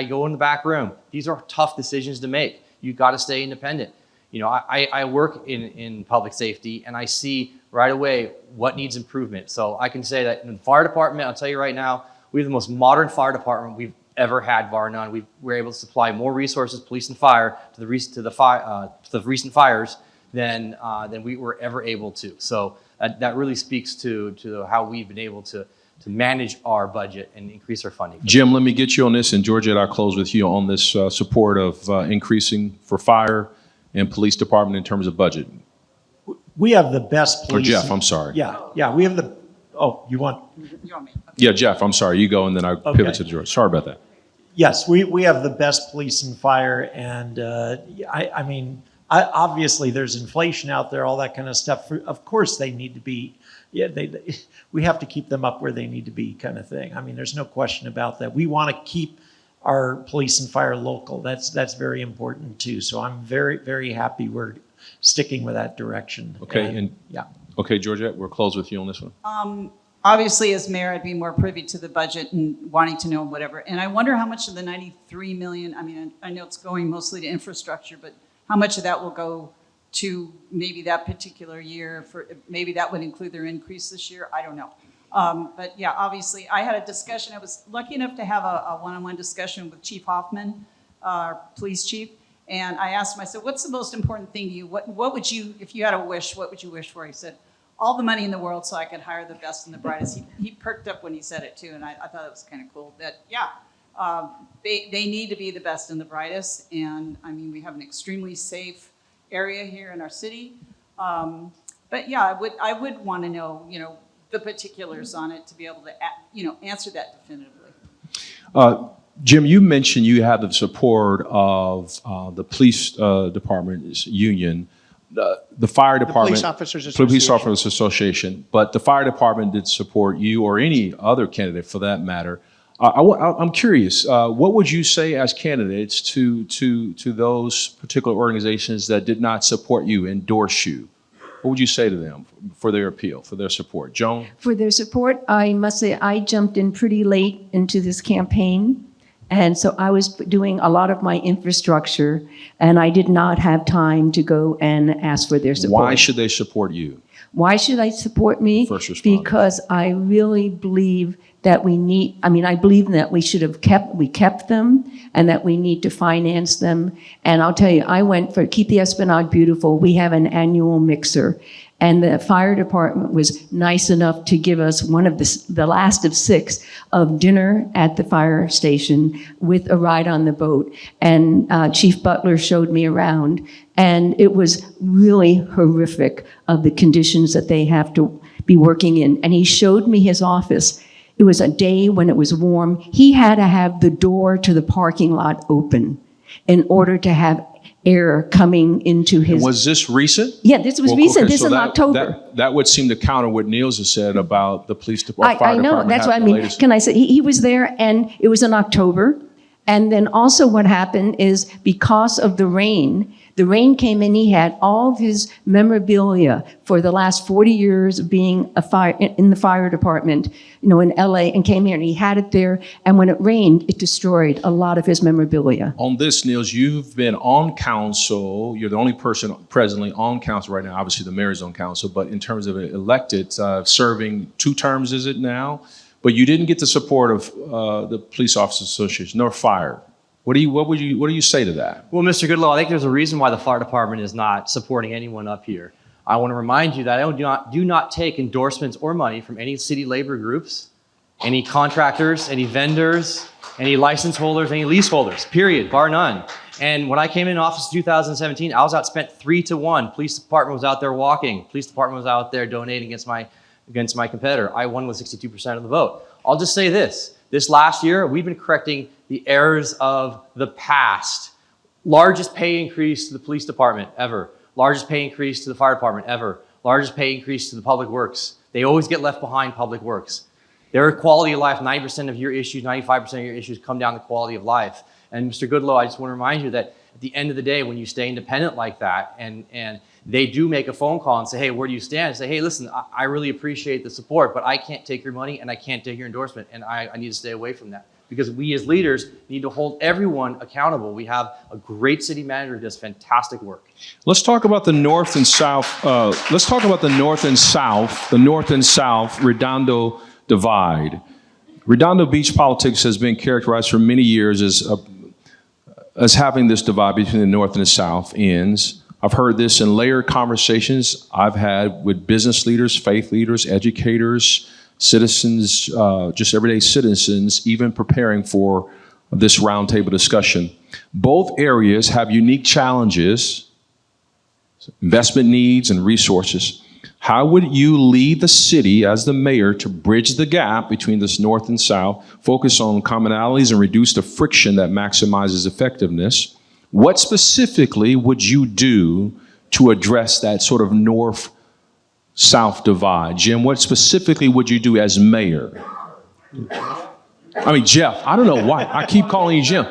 go in the back room. These are tough decisions to make. You've got to stay independent. I work in public safety and I see right away what needs improvement. So I can say that in the fire department, I'll tell you right now, we have the most modern fire department we've ever had, bar none. We're able to supply more resources, police and fire, to the recent fires than we were ever able to. So that really speaks to how we've been able to manage our budget and increase our funding. Jim, let me get you on this, and Georgette, I'll close with you on this support of increasing for fire and police department in terms of budget. We have the best police. Or Jeff, I'm sorry. Yeah, we have the, you want? You want me? Okay. Yeah, Jeff, I'm sorry. You go, and then I pivot to George. Sorry about that. Yes, we have the best police and fire, and obviously there's inflation out there, all that kind of stuff. Of course they need to be, we have to keep them up where they need to be, kind of thing. I mean, there's no question about that. We want to keep our police and fire local. That's very important too. So I'm very, very happy we're sticking with that direction. Okay, yeah. Okay, Georgette, we'll close with you on this one. Obviously, as mayor, I'd be more privy to the budget and wanting to know whatever. And I wonder how much of the 93 million, I know it's going mostly to infrastructure, but how much of that will go to maybe that particular year? Maybe that would include their increase this year. I don't know. But yeah, obviously, I had a discussion. I was lucky enough to have a one-on-one discussion with Chief Hoffman, our police chief. And I asked him, I said, what's the most important thing to you? What would you, if you had a wish, what would you wish for? He said, all the money in the world so I could hire the best and the brightest. He perked up when he said it too, and I thought it was kind of cool that, they need to be the best and the brightest. And I mean, we have an extremely safe area here in our city. But yeah, I would want to know, the particulars on it to be able to, answer that definitively. Jim, you mentioned you have the support of the police department's union, the fire department, Police Officers Association. Police Officers Association, but the fire department did support you or any other candidate for that matter. I'm curious, what would you say as candidates to those particular organizations that did not support you, endorse you? What would you say to them for their appeal, for their support? Joan? For their support, I must say I jumped in pretty late into this campaign. And so I was doing a lot of my infrastructure, and I did not have time to go and ask for their support. Why should they support you? Why should they support me? First responders. Because I really believe that I believe that we should have kept them, and that we need to finance them. And I'll tell you, I went for Keep the Esplanade Beautiful. We have an annual mixer. And the fire department was nice enough to give us one of the last of 6 of dinner at the fire station with a ride on the boat. And Chief Butler showed me around, and it was really horrific of the conditions that they have to be working in. And he showed me his office. It was a day when it was warm. He had to have the door to the parking lot open in order to have air coming into his... And was this recent? Yeah, this was recent. Okay, This so is in that- October. That would seem to counter what Niels has said about the police department. I know, that's what I mean. Can I say, he was there, and it was in October. And then also what happened is, because of the rain came in, he had all of his memorabilia for the last 40 years of being in the fire department, in LA, and came here, and he had it there. And when it rained, it destroyed a lot of his memorabilia. On this, Niels, you've been on council. You're the only person presently on council right now. Obviously, the mayor's on council, but in terms of elected, serving 2 terms, is it now? But you didn't get the support of the Police Officers Association, nor fire. What do you say to that? Well, Mr. Goodlow, I think there's a reason why the fire department is not supporting anyone up here. I want to remind you that I do not take endorsements or money from any city labor groups, any contractors, any vendors, any license holders, any leaseholders, period, bar none. And when I came in office in 2017, I was outspent 3-1. Police department was out there walking. Police department was out there donating against my competitor. I won with 62% of the vote. I'll just say this. This last year, we've been correcting the errors of the past. Largest pay increase to the police department ever. Largest pay increase to the fire department ever. Largest pay increase to the public works. They always get left behind, public works. Their quality of life, 90% of your issues, 95% of your issues come down to quality of life. And Mr. Goodlow, I just want to remind you that at the end of the day, when you stay independent like that, and they do make a phone call and say, hey, where do you stand? And say, hey, listen, I really appreciate the support, but I can't take your money and I can't take your endorsement, and I need to stay away from that. Because we as leaders need to hold everyone accountable. We have a great city manager who does fantastic work. Let's talk about the north and south. Let's talk about the north and south Redondo divide. Redondo Beach politics has been characterized for many years as having this divide between the north and the south ends. I've heard this in layered conversations I've had with business leaders, faith leaders, educators, citizens, just everyday citizens, even preparing for this roundtable discussion. Both areas have unique challenges, investment needs, and resources. How would you lead the city as the mayor to bridge the gap between this north and south, focus on commonalities, and reduce the friction that maximizes effectiveness? What specifically would you do to address that sort of north-south divide? Jim, what specifically would you do as mayor? I mean, Jeff, I don't know why. I keep calling you Jim.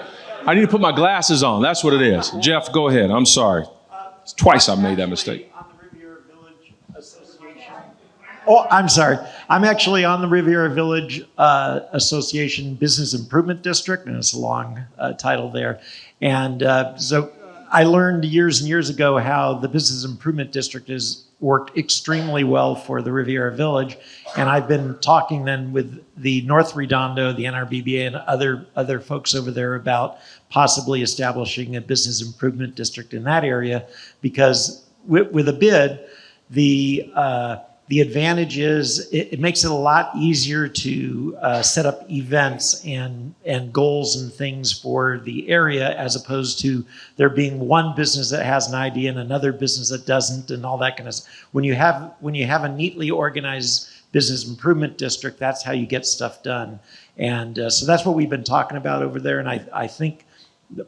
I need to put my glasses on. That's what it is. Jeff, go ahead. I'm sorry. It's twice I've made that mistake. On the Riviera Village Association. Oh, I'm sorry. I'm actually on the Riviera Village Association Business Improvement District, and it's a long title there. And so I learned years and years ago how the Business Improvement District has worked extremely well for the Riviera Village. And I've been talking then with the North Redondo, the NRBBA, and other folks over there about possibly establishing a business improvement district in that area, because with a bid, the advantage is it makes it a lot easier to set up events and goals and things for the area, as opposed to there being one business that has an idea and another business that doesn't, and all that kind of stuff. When you have a neatly organized business improvement district, that's how you get stuff done. And so that's what we've been talking about over there. And I think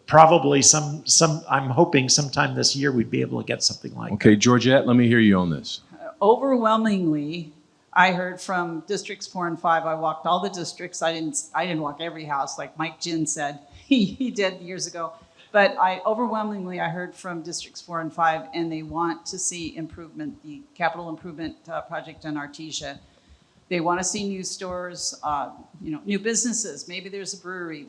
probably I'm hoping sometime this year we'd be able to get something like that. Okay, Georgette, let me hear you on this. Overwhelmingly, I heard from districts 4 and 5. I walked all the districts. I didn't walk every house like Mike Ginn said he did years ago. But overwhelmingly, I heard from districts 4 and 5, and they want to see improvement, the capital improvement project on Artesia. They want to see new stores, new businesses. Maybe there's a brewery.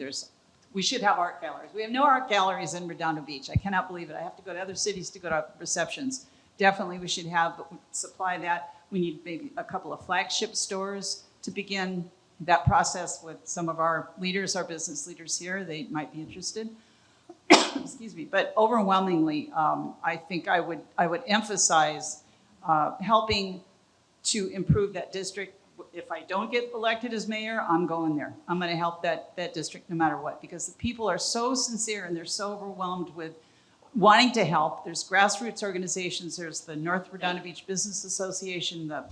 We should have art galleries. We have no art galleries in Redondo Beach. I cannot believe it. I have to go to other cities to go to receptions. Definitely we should have, but we supply that. We need maybe a couple of flagship stores to begin that process with some of our leaders, our business leaders here. They might be interested. Excuse me. But overwhelmingly, I think I would emphasize helping to improve that district. If I don't get elected as mayor, I'm going there. I'm going to help that district no matter what, because the people are so sincere and they're so overwhelmed with wanting to help. There's grassroots organizations. There's the North Redondo Beach Business Association, the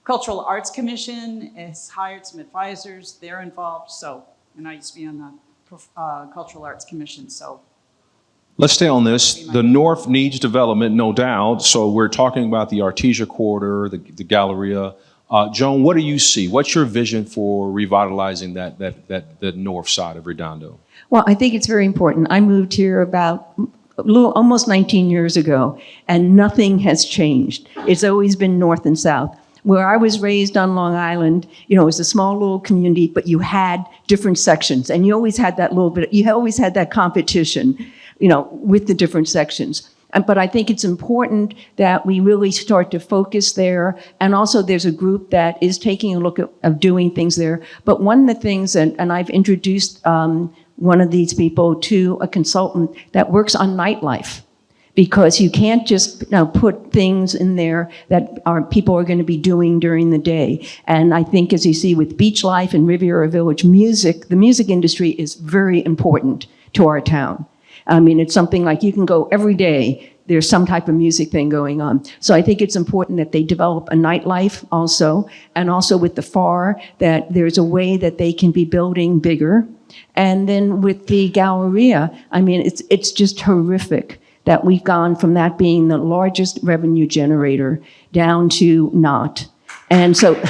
Cultural Arts Commission has hired some advisors. They're involved. So, and I used to be on the Cultural Arts Commission. So let's stay on this. The North needs development, no doubt. So we're talking about the Artesia Corridor, the Galleria. Joan, what do you see? What's your vision for revitalizing that north side of Redondo? Well, I think it's very important. I moved here about almost 19 years ago, and nothing has changed. It's always been north and south. Where I was raised on Long Island, it was a small little community, but you had different sections, and you always had you always had that competition, with the different sections. But I think it's important that we really start to focus there. And also there's a group that is taking a look at doing things there. But one of the things, and I've introduced one of these people to a consultant that works on nightlife, because you can't just put things in there that people are going to be doing during the day. And I think, as you see with BeachLife and Riviera Village, the music industry is very important to our town. I mean, it's something like you can go every day, there's some type of music thing going on. So I think it's important that they develop a nightlife also, and also with the FAR, that there's a way that they can be building bigger. And then with the Galleria, I mean, it's just horrific that we've gone from that being the largest revenue generator down to not. And so,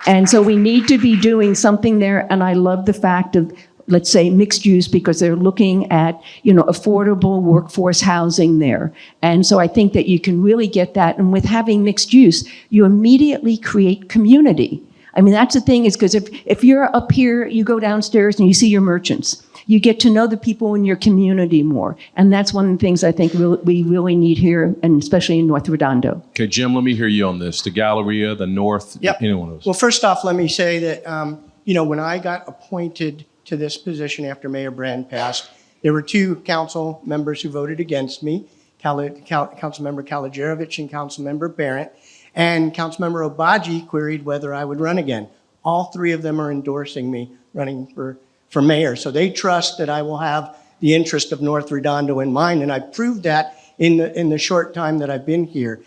and so we need to be doing something there. And I love the fact of, let's say, mixed use, because they're looking at, affordable workforce housing there. And so I think that you can really get that. And with having mixed use, you immediately create community. I mean, that's the thing, is because if you're up here, you go downstairs and you see your merchants. You get to know the people in your community more. And that's one of the things I think we really need here, and especially in North Redondo. Okay, Jim, let me hear you on this. The Galleria, the North, any one of those. Well, first off, let me say that, when I got appointed to this position after Mayor Brand passed, there were two council members who voted against me, Councilmember Kalajerovich and Councilmember Barrett, and Councilmember Obaji queried whether I would run again. All three of them are endorsing me running for mayor. So they trust that I will have the interest of North Redondo in mind, and I've proved that in the short time that I've been here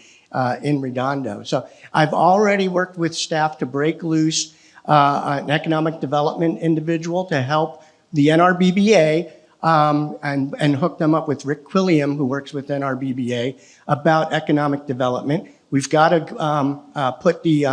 in Redondo. So I've already worked with staff to break loose an economic development individual to help the NRBBA and hook them up with Rick Quilliam, who works with NRBBA, about economic development. We've got to put the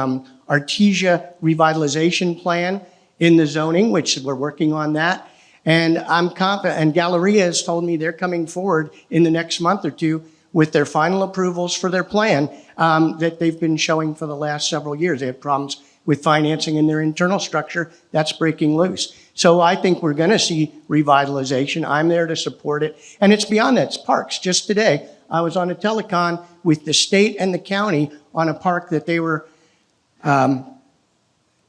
Artesia revitalization plan in the zoning, which we're working on that. And I'm confident, and Galleria has told me they're coming forward in the next month or two with their final approvals for their plan that they've been showing for the last several years. They had problems with financing in their internal structure. That's breaking loose. So I think we're going to see revitalization. I'm there to support it. And it's beyond that. It's parks. Just today, I was on a telecon with the state and the county on a park that they were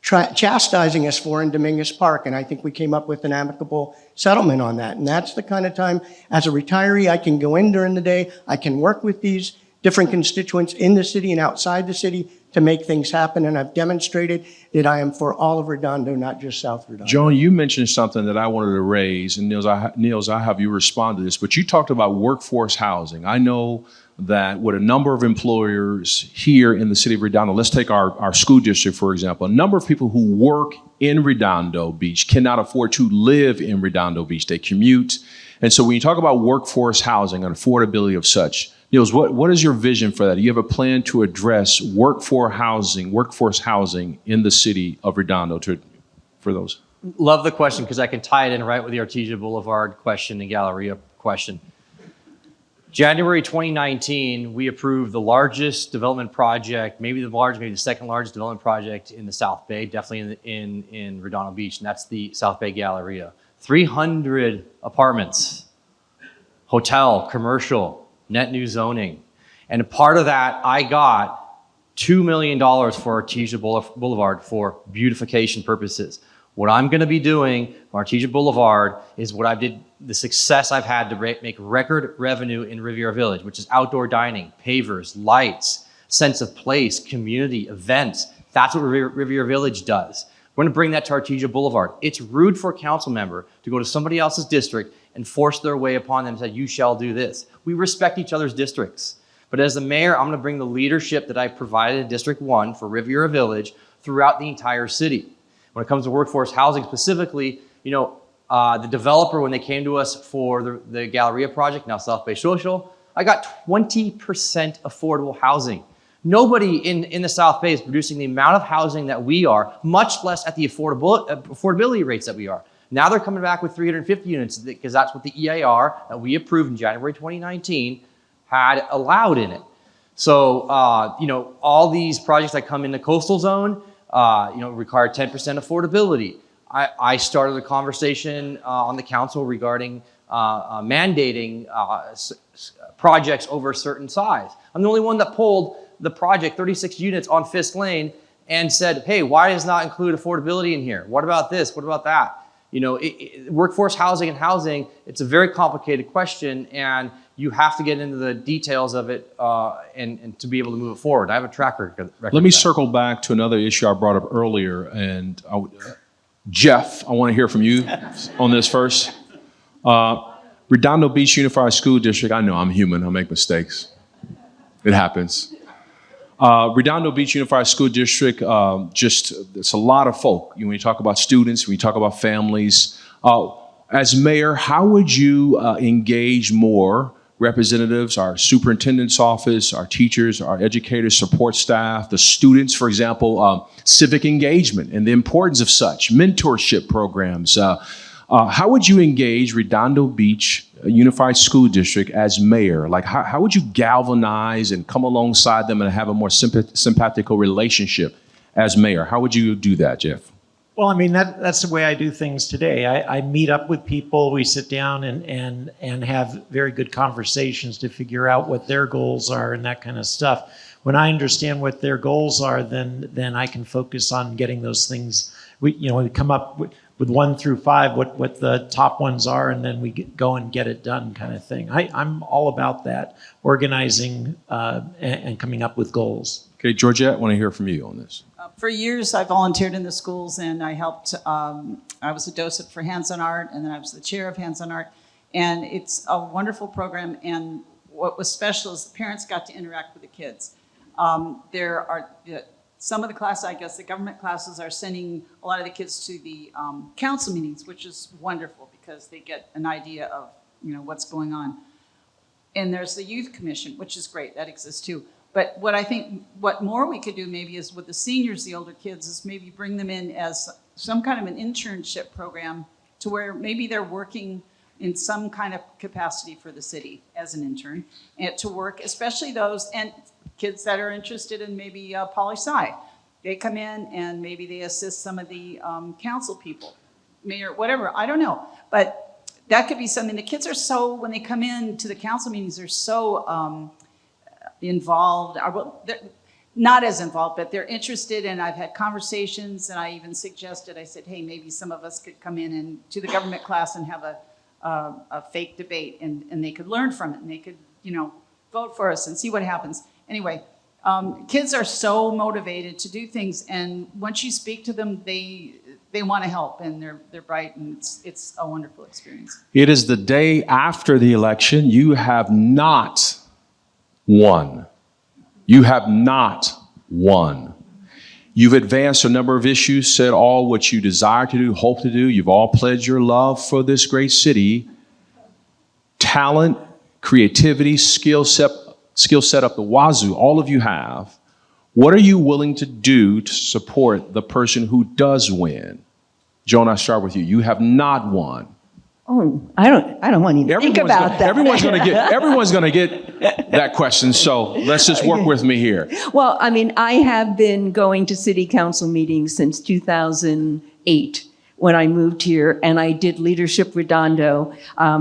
chastising us for in Dominguez Park. And I think we came up with an amicable settlement on that. And that's the kind of time, as a retiree, I can go in during the day. I can work with these different constituents in the city and outside the city to make things happen. And I've demonstrated that I am for all of Redondo, not just South Redondo. Joan, you mentioned something that I wanted to raise, and Niels, I have you respond to this, but you talked about workforce housing. I know that with a number of employers here in the city of Redondo, let's take our school district, for example, a number of people who work in Redondo Beach cannot afford to live in Redondo Beach. They commute. And so when you talk about workforce housing and affordability of such, Niels, what is your vision for that? Do you have a plan to address workforce housing in the city of Redondo for those? Love the question because I can tie it in right with the Artesia Boulevard question and Galleria question. January 2019, we approved the largest development project, maybe the second largest development project in the South Bay, definitely in Redondo Beach, and that's the South Bay Galleria. 300 apartments, hotel, commercial, net new zoning. And a part of that, I got $2 million for Artesia Boulevard for beautification purposes. What I'm going to be doing for Artesia Boulevard is what I did, the success I've had to make record revenue in Riviera Village, which is outdoor dining, pavers, lights, sense of place, community, events. That's what Riviera Village does. We're going to bring that to Artesia Boulevard. It's rude for a council member to go to somebody else's district and force their way upon them and say, you shall do this. We respect each other's districts. But as the mayor, I'm going to bring the leadership that I provided in District 1 for Riviera Village throughout the entire city. When it comes to workforce housing specifically, the developer, when they came to us for the Galleria project, now South Bay Social, I got 20% affordable housing. Nobody in the South Bay is producing the amount of housing that we are, much less at the affordability rates that we are. Now they're coming back with 350 units because that's what the EIR that we approved in January 2019 had allowed in it. So, all these projects that come in the coastal zone, require 10% affordability. I started a conversation on the council regarding mandating projects over a certain size. I'm the only one that pulled the project, 36 units on Fisk Lane, and said, hey, why does not include affordability in here? What about this? What about that? Workforce housing and housing, it's a very complicated question, and you have to get into the details of it and to be able to move it forward. I have a track record. Let me circle back to another issue I brought up earlier, and Jeff, I want to hear from you on this first. Redondo Beach Unified School District, I know I'm human, I make mistakes. It happens. Redondo Beach Unified School District, it's a lot of folk. When you talk about students, when you talk about families. As mayor, how would you engage more representatives, our superintendent's office, our teachers, our educators, support staff, the students, for example, civic engagement and the importance of such, mentorship programs. How would you engage Redondo Beach Unified School District as mayor? Like, how would you galvanize and come alongside them and have a more sympathical relationship as mayor? How would you do that, Jeff? Well, I mean, that's the way I do things today. I meet up with people, we sit down and have very good conversations to figure out what their goals are and that kind of stuff. When I understand what their goals are, then I can focus on getting those things. We come up with 1 through 5, what the top ones are, and then we go and get it done kind of thing. I'm all about that, organizing and coming up with goals. Okay, Georgette, I want to hear from you on this. For years, I volunteered in the schools, and I helped. I was a docent for Hands on Art, and then I was the chair of Hands on Art. And it's a wonderful program, and what was special is the parents got to interact with the kids. There are some of the classes, I guess the government classes, are sending a lot of the kids to the council meetings, which is wonderful because they get an idea of what's going on. And there's the youth commission, which is great, that exists too. But what more we could do maybe is with the seniors, the older kids, is maybe bring them in as some kind of an internship program to where maybe they're working in some kind of capacity for the city as an intern, and to work, especially those and kids that are interested in maybe poli-sci. They come in and maybe they assist some of the council people, mayor, whatever, I don't know. But that could be something. The kids are so, when they come in to the council meetings, they're so involved, they're not as involved, but they're interested, and I've had conversations, and I even suggested, I said, hey, maybe some of us could come in and to the government class and have a fake debate, and they could learn from it, and they could, vote for us and see what happens. Anyway, kids are so motivated to do things, and once you speak to them, they want to help, and they're bright, and it's a wonderful experience. It is the day after the election. You have not won. You have not won. You've advanced a number of issues, said all what you desire to do, hope to do. You've all pledged your love for this great city. Talent, creativity, skill set up the wazoo, all of you have. What are you willing to do to support the person who does win? Joan, I start with you. You have not won. Oh, I don't want to even think about that. Everyone's going to get that question. So let's just work with me here. Well, I mean, I have been going to city council meetings since 2008 when I moved here, and I did Leadership Redondo.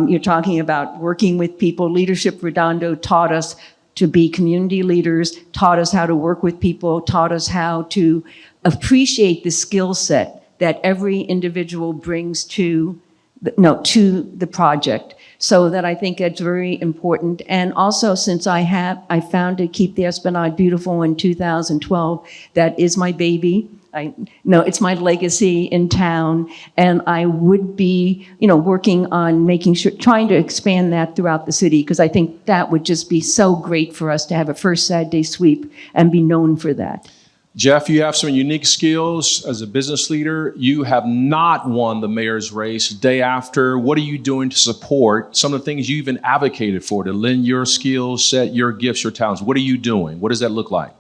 You're talking about working with people. Leadership Redondo taught us to be community leaders, taught us how to work with people, taught us how to appreciate the skill set that every individual brings to the project. So that I think it's very important. And also, since I founded Keep the Esplanade Beautiful in 2012, that is my baby. It's my legacy in town, and I would be, working on trying to expand that throughout the city, because I think that would just be so great for us to have a first Saturday sweep and be known for that. Jeff, you have some unique skills as a business leader. You have not won the mayor's race. Day after, what are you doing to support some of the things you even advocated for, to lend your skills set, your gifts, your talents? What are you doing? What does that look like?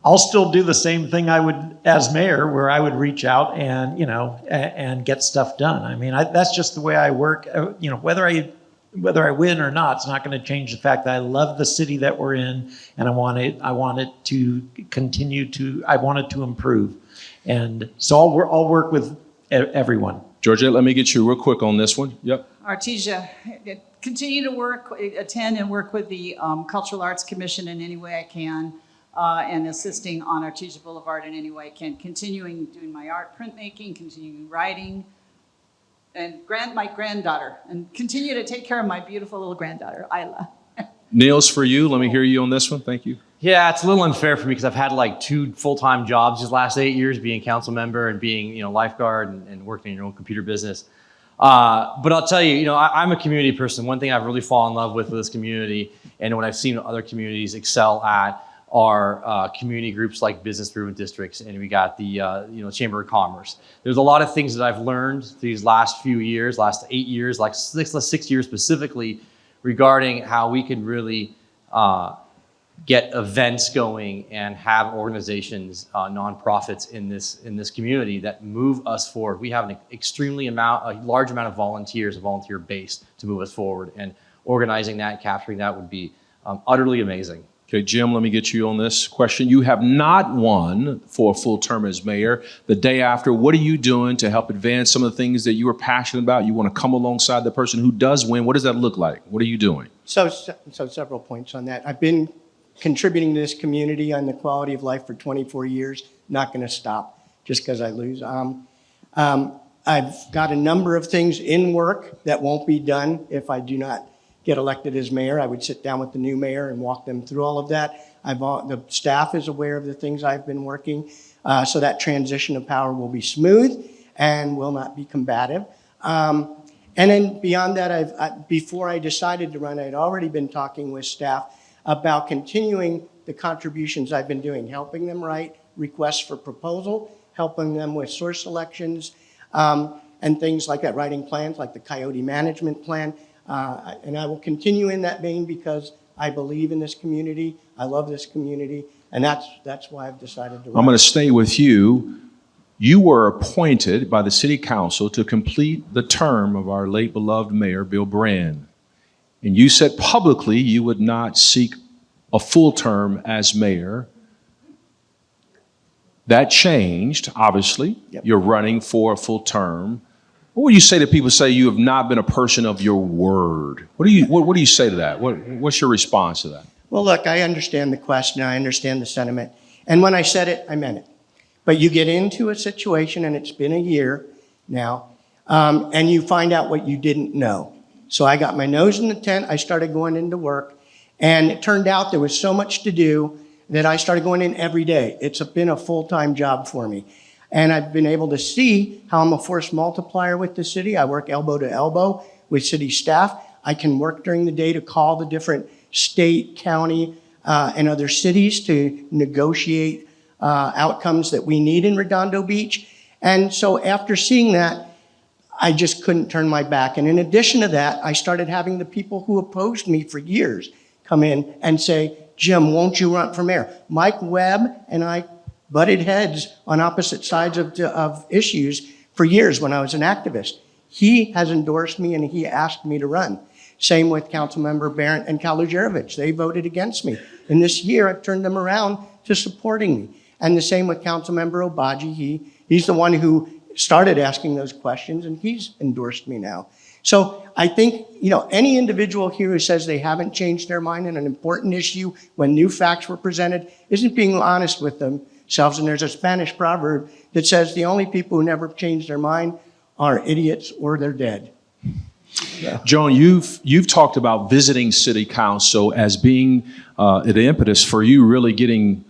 I'll still do the same thing I would as mayor, where I would reach out and, and get stuff done. I mean, that's just the way I work. Whether I win or not, it's not going to change the fact that I love the city that we're in, and I want it to continue to. I want it to improve, and so I'll work with everyone. Georgia, let me get you real quick on this one. Yep. Artesia, continue to attend and work with the Cultural Arts Commission in any way I can, and assisting on Artesia Boulevard in any way I can. Continuing doing my art printmaking, continuing writing. And my granddaughter, and continue to take care of my beautiful little granddaughter, Isla. Niels, for you, let me hear you on this one. Thank you. Yeah, it's a little unfair for me because I've had like 2 full-time jobs these last 8 years, being council member and being, lifeguard and working in your own computer business. But I'll tell you, I'm a community person. One thing I've really fallen in love with this community, and what I've seen other communities excel at, are community groups like business improvement districts, and we got the Chamber of Commerce. There's a lot of things that I've learned these last few years, last 8 years, like 6 years specifically, regarding how we can really get events going and have organizations, nonprofits in this community that move us forward. We have a large amount of volunteers, a volunteer base to move us forward, and organizing that, capturing that would be utterly amazing. Okay, Jim, let me get you on this question. You have not won for a full term as mayor. The day after, what are you doing to help advance some of the things that you are passionate about? You want to come alongside the person who does win. What does that look like? What are you doing? So several points on that. I've been contributing to this community on the quality of life for 24 years. Not going to stop just because I lose. I've got a number of things in work that won't be done if I do not get elected as mayor. I would sit down with the new mayor and walk them through all of that. The staff is aware of the things I've been working, so that transition of power will be smooth and will not be combative. And then beyond that, before I decided to run, I'd already been talking with staff about continuing the contributions I've been doing, helping them write requests for proposal, helping them with source selections, and things like that, writing plans like the Coyote Management Plan. And I will continue in that vein because I believe in this community. I love this community, and that's why I've decided to run. I'm going to stay with you. You were appointed by the city council to complete the term of our late beloved mayor, Bill Brand. And you said publicly you would not seek a full term as mayor. That changed, obviously. Yep. You're running for a full term. What would you say to people who say you have not been a person of your word? What do you say to that? What's your response to that? Well, look, I understand the question. I understand the sentiment. And when I said it, I meant it. But you get into a situation, and it's been a year now, and you find out what you didn't know. So I got my nose in the tent. I started going into work. And it turned out there was so much to do that I started going in every day. It's been a full-time job for me. And I've been able to see how I'm a force multiplier with the city. I work elbow to elbow with city staff. I can work during the day to call the different state, county, and other cities to negotiate outcomes that we need in Redondo Beach. And so after seeing that, I just couldn't turn my back. And in addition to that, I started having the people who opposed me for years come in and say, Jim, won't you run for mayor? Mike Webb and I butted heads on opposite sides of issues for years when I was an activist. He has endorsed me and he asked me to run. Same with Councilmember Barrett and Kalujerovich. They voted against me. And this year, I've turned them around to supporting me. And the same with Councilmember Obaji. He's the one who started asking those questions, and he's endorsed me now. So I think, any individual here who says they haven't changed their mind on an important issue when new facts were presented isn't being honest with themselves. And there's a Spanish proverb that says the only people who never change their mind are idiots or they're dead. Yeah. Joan, you've talked about visiting city council as being the impetus for you really getting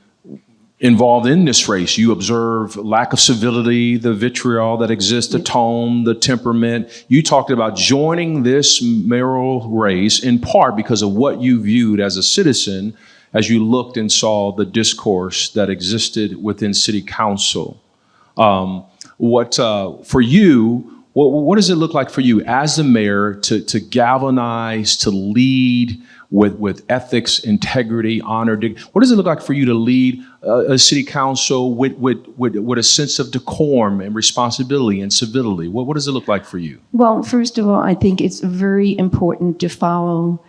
involved in this race. You observe lack of civility, the vitriol that exists, the tone, the temperament. You talked about joining this mayoral race in part because of what you viewed as a citizen as you looked and saw the discourse that existed within city council. For you, what does it look like for you as the mayor to galvanize, to lead with ethics, integrity, honor? What does it look like for you to lead a city council with a sense of decorum and responsibility and civility? What does it look like for you? Well, first of all, I think it's very important to follow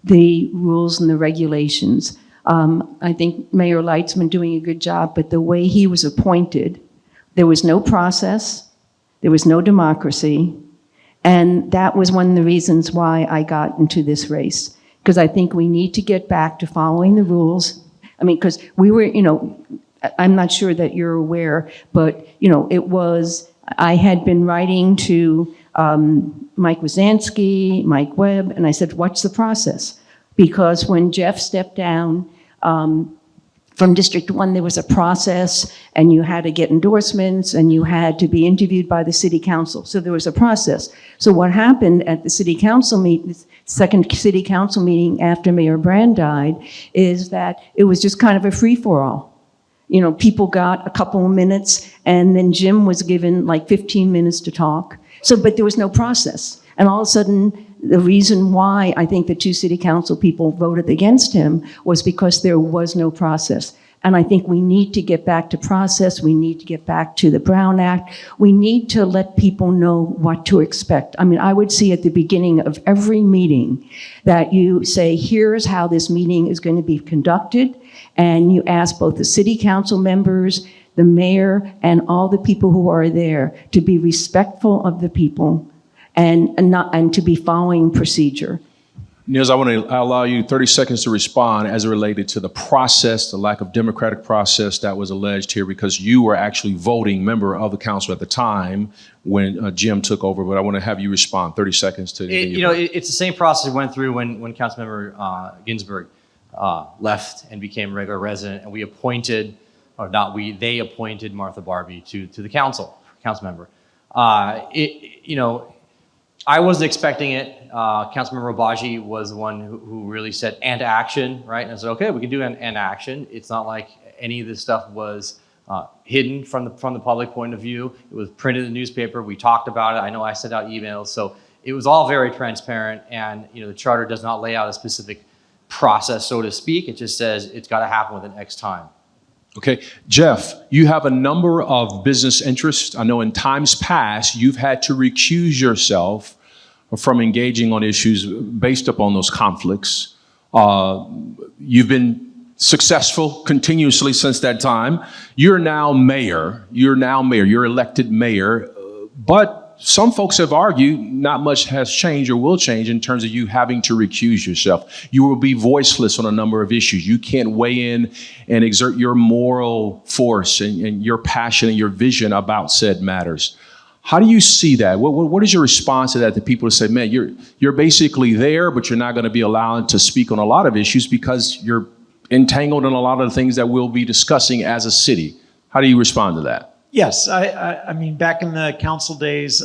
the rules and the regulations. I think Mayor Light's been doing a good job, but the way he was appointed, there was no process. There was no democracy, and that was one of the reasons why I got into this race, because I think we need to get back to following the rules. I mean, because we were, I'm not sure that you're aware, but, I had been writing to Mike Wazanski, Mike Webb, and I said, what's the process? Because when Jeff stepped down, from District 1, there was a process, and you had to get endorsements, and you had to be interviewed by the city council. So there was a process. So what happened at the city council meeting, second city council meeting after Mayor Brand died, is that it was just kind of a free-for-all. People got a couple of minutes, and then Jim was given like 15 minutes to talk. But there was no process. And all of a sudden, the reason why I think the two city council people voted against him was because there was no process. And I think we need to get back to process. We need to get back to the Brown Act. We need to let people know what to expect. I mean, I would see at the beginning of every meeting that you say, here's how this meeting is going to be conducted. And you ask both the city council members, the mayor, and all the people who are there to be respectful of the people and to be following procedure. Niels, I want to allow you 30 seconds to respond as it related to the process, the lack of democratic process that was alleged here, because you were actually voting member of the council at the time when Jim took over. But I want to have you respond. 30 seconds to it's the same process we went through when Councilmember Ginsburg left and became a regular resident, and we appointed, or not we, they appointed Martha Barbie to the council member. I wasn't expecting it. Councilmember Obaji was the one who really said, and action, right? And I said, okay, we can do an action. It's not like any of this stuff was hidden from the public point of view. It was printed in the newspaper. We talked about it. I know I sent out emails. So it was all very transparent. And the charter does not lay out a specific process, so to speak. It just says it's got to happen within X time. Okay. Jeff, you have a number of business interests. I know in times past, you've had to recuse yourself from engaging on issues based upon those conflicts. You've been successful continuously since that time. You're now mayor. You're elected mayor. But some folks have argued not much has changed or will change in terms of you having to recuse yourself. You will be voiceless on a number of issues. You can't weigh in and exert your moral force and your passion and your vision about said matters. How do you see that? What is your response to that, to people who say, man, you're basically there, but you're not going to be allowed to speak on a lot of issues because you're entangled in a lot of the things that we'll be discussing as a city? How do you respond to that? Yes, I mean, back in the council days,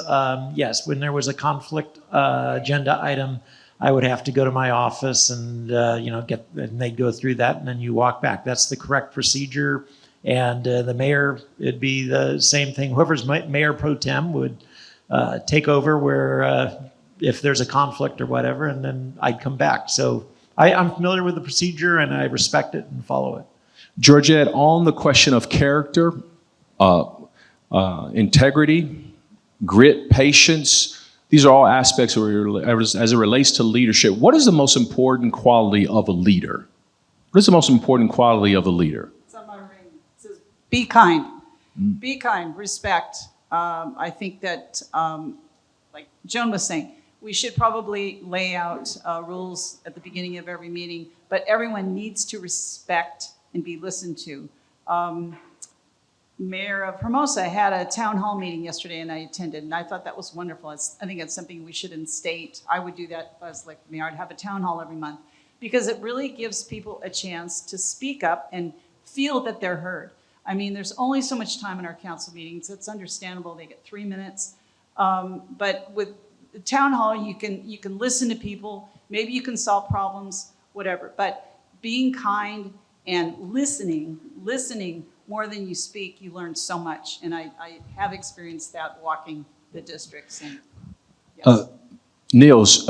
yes, when there was a conflict agenda item, I would have to go to my office and, and they'd go through that, and then you walk back. That's the correct procedure. And the mayor, it'd be the same thing. Whoever's mayor pro tem would take over where if there's a conflict or whatever, and then I'd come back. So I'm familiar with the procedure, and I respect it and follow it. Georgette, on the question of character, integrity, grit, patience. These are all aspects as it relates to leadership. What is the most important quality of a leader? What is the most important quality of a leader? It's on my ring. It says, be kind. Be kind, respect. I think that, like Joan was saying, we should probably lay out rules at the beginning of every meeting, but everyone needs to respect and be listened to. Mayor of Hermosa had a town hall meeting yesterday and I attended, and I thought that was wonderful. I think it's something we should instate. I would do that if I was like mayor. I'd have a town hall every month because it really gives people a chance to speak up and feel that they're heard. I mean, there's only so much time in our council meetings. It's understandable. They get 3 minutes. But with the town hall, you can listen to people. Maybe you can solve problems, whatever. But being kind and listening more than you speak, you learn so much. And I have experienced that walking the districts. And yes. Niels,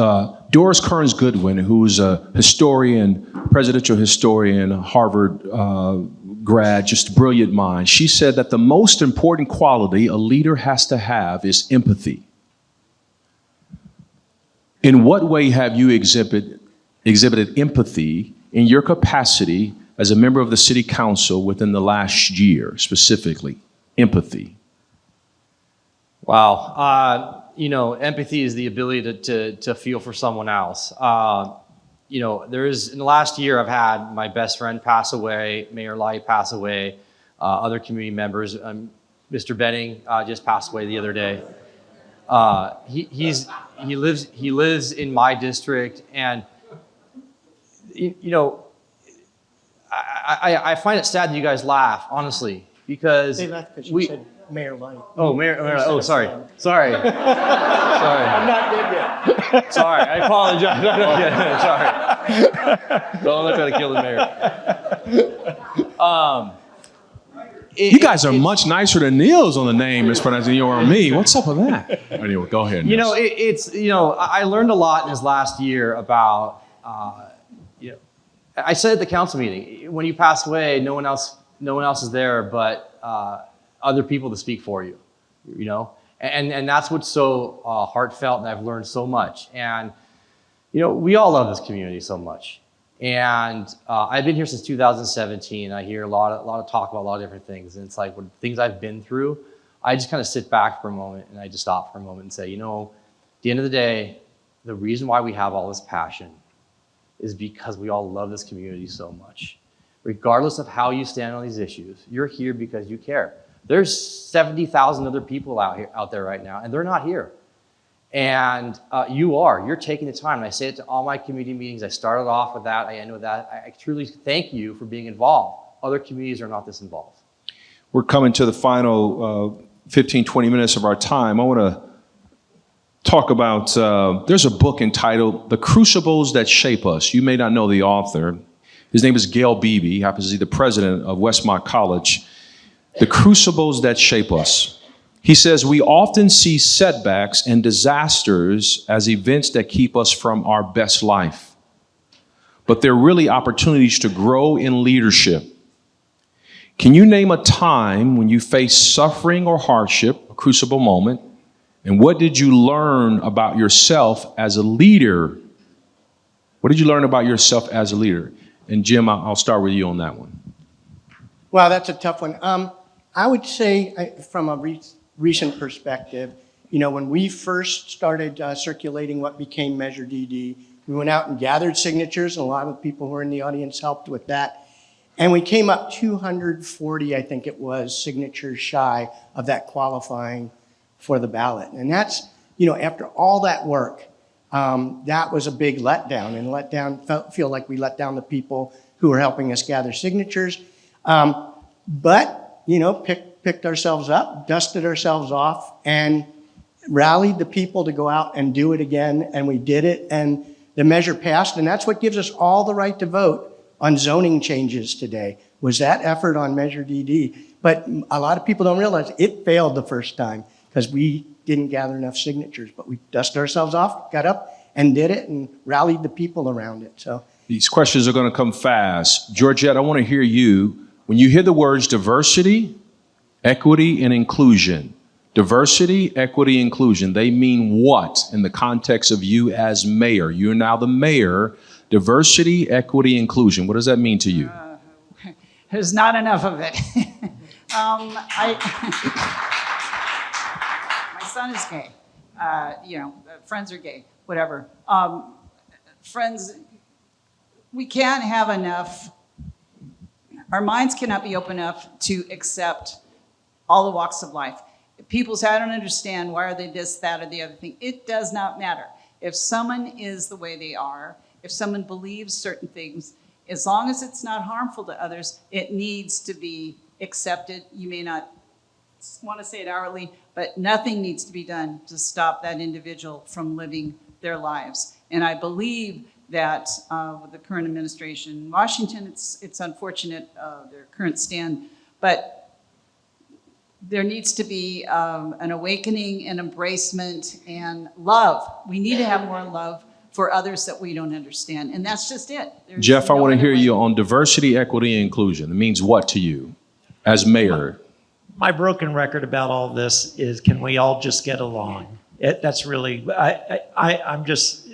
Doris Kearns Goodwin, who's a historian, presidential historian, Harvard grad, just a brilliant mind, she said that the most important quality a leader has to have is empathy. In what way have you exhibited empathy in your capacity as a member of the city council within the last year, specifically? Empathy. Wow. Empathy is the ability to feel for someone else. In the last year, I've had my best friend pass away, Mayor Light pass away, other community members. Mr. Benning just passed away the other day. He lives in my district, and I find it sad that you guys laugh, honestly, because They left because you said Mayor Light. Oh, Mayor. Oh, sorry. Sorry. I'm not dead yet. Sorry. I apologize. Sorry. Don't let that kill the mayor. You guys are much nicer than Niels on the name as pronounced than you are on me. What's up with that? Anyway, go ahead. Niels. I learned a lot in this last year about, I said at the council meeting, when you pass away, no one else is there but other people to speak for you, and that's what's so heartfelt, and I've learned so much. And, we all love this community so much. And I've been here since 2017. I hear a lot of talk about a lot of different things. And it's like, when things I've been through, I just kind of sit back for a moment and I just stop for a moment and say, at the end of the day, the reason why we have all this passion is because we all love this community so much. Regardless of how you stand on these issues, you're here because you care. There's 70,000 other people out there right now, and they're not here. And you're taking the time. And I say it to all my community meetings. I started off with that. I end with that. I truly thank you for being involved. Other communities are not this involved. We're coming to the final 15, 20 minutes of our time. I want to talk about, there's a book entitled The Crucibles That Shape Us. You may not know the author. His name is Gail Beebe. He happens to be the president of Westmont College. The Crucibles That Shape Us. He says, we often see setbacks and disasters as events that keep us from our best life. But they're really opportunities to grow in leadership. Can you name a time when you faced suffering or hardship, a crucible moment, and what did you learn about yourself as a leader? What did you learn about yourself as a leader? And Jim, I'll start with you on that one. Well, that's a tough one. I would say from a recent perspective, when we first started circulating what became Measure DD, we went out and gathered signatures, and a lot of people who were in the audience helped with that. And we came up 240, I think it was, signatures shy of that qualifying for the ballot. And that's, after all that work, that was a big letdown, and feel like we let down the people who were helping us gather signatures. But picked ourselves up, dusted ourselves off, and rallied the people to go out and do it again, and we did it, and the measure passed, and that's what gives us all the right to vote on zoning changes today, was that effort on Measure DD. But a lot of people don't realize it failed the first time because we didn't gather enough signatures, but we dusted ourselves off, got up, and did it, and rallied the people around it. So these questions are going to come fast. Georgette, I want to hear you. When you hear the words diversity, equity, and inclusion, Diversity, equity, inclusion. They mean what in the context of you as mayor? You're now the mayor. Diversity, equity, inclusion. What does that mean to you? There's not enough of it. My son is gay. Friends are gay, whatever. Friends, we can't have enough. Our minds cannot be open enough to accept all the walks of life. If people say, I don't understand, why are they this, that, or the other thing? It does not matter. If someone is the way they are, if someone believes certain things, as long as it's not harmful to others, it needs to be accepted. You may not want to say it hourly, but nothing needs to be done to stop that individual from living their lives. And I believe that with the current administration in Washington, it's unfortunate, their current stand, but there needs to be an awakening and embracement and love. We need to have more love for others that we don't understand, and that's just it. There's Jeff, I no want to other hear way. you on diversity, equity, and inclusion. It means what to you as mayor? My broken record about all this is, can we all just get along? That's really, I'm just,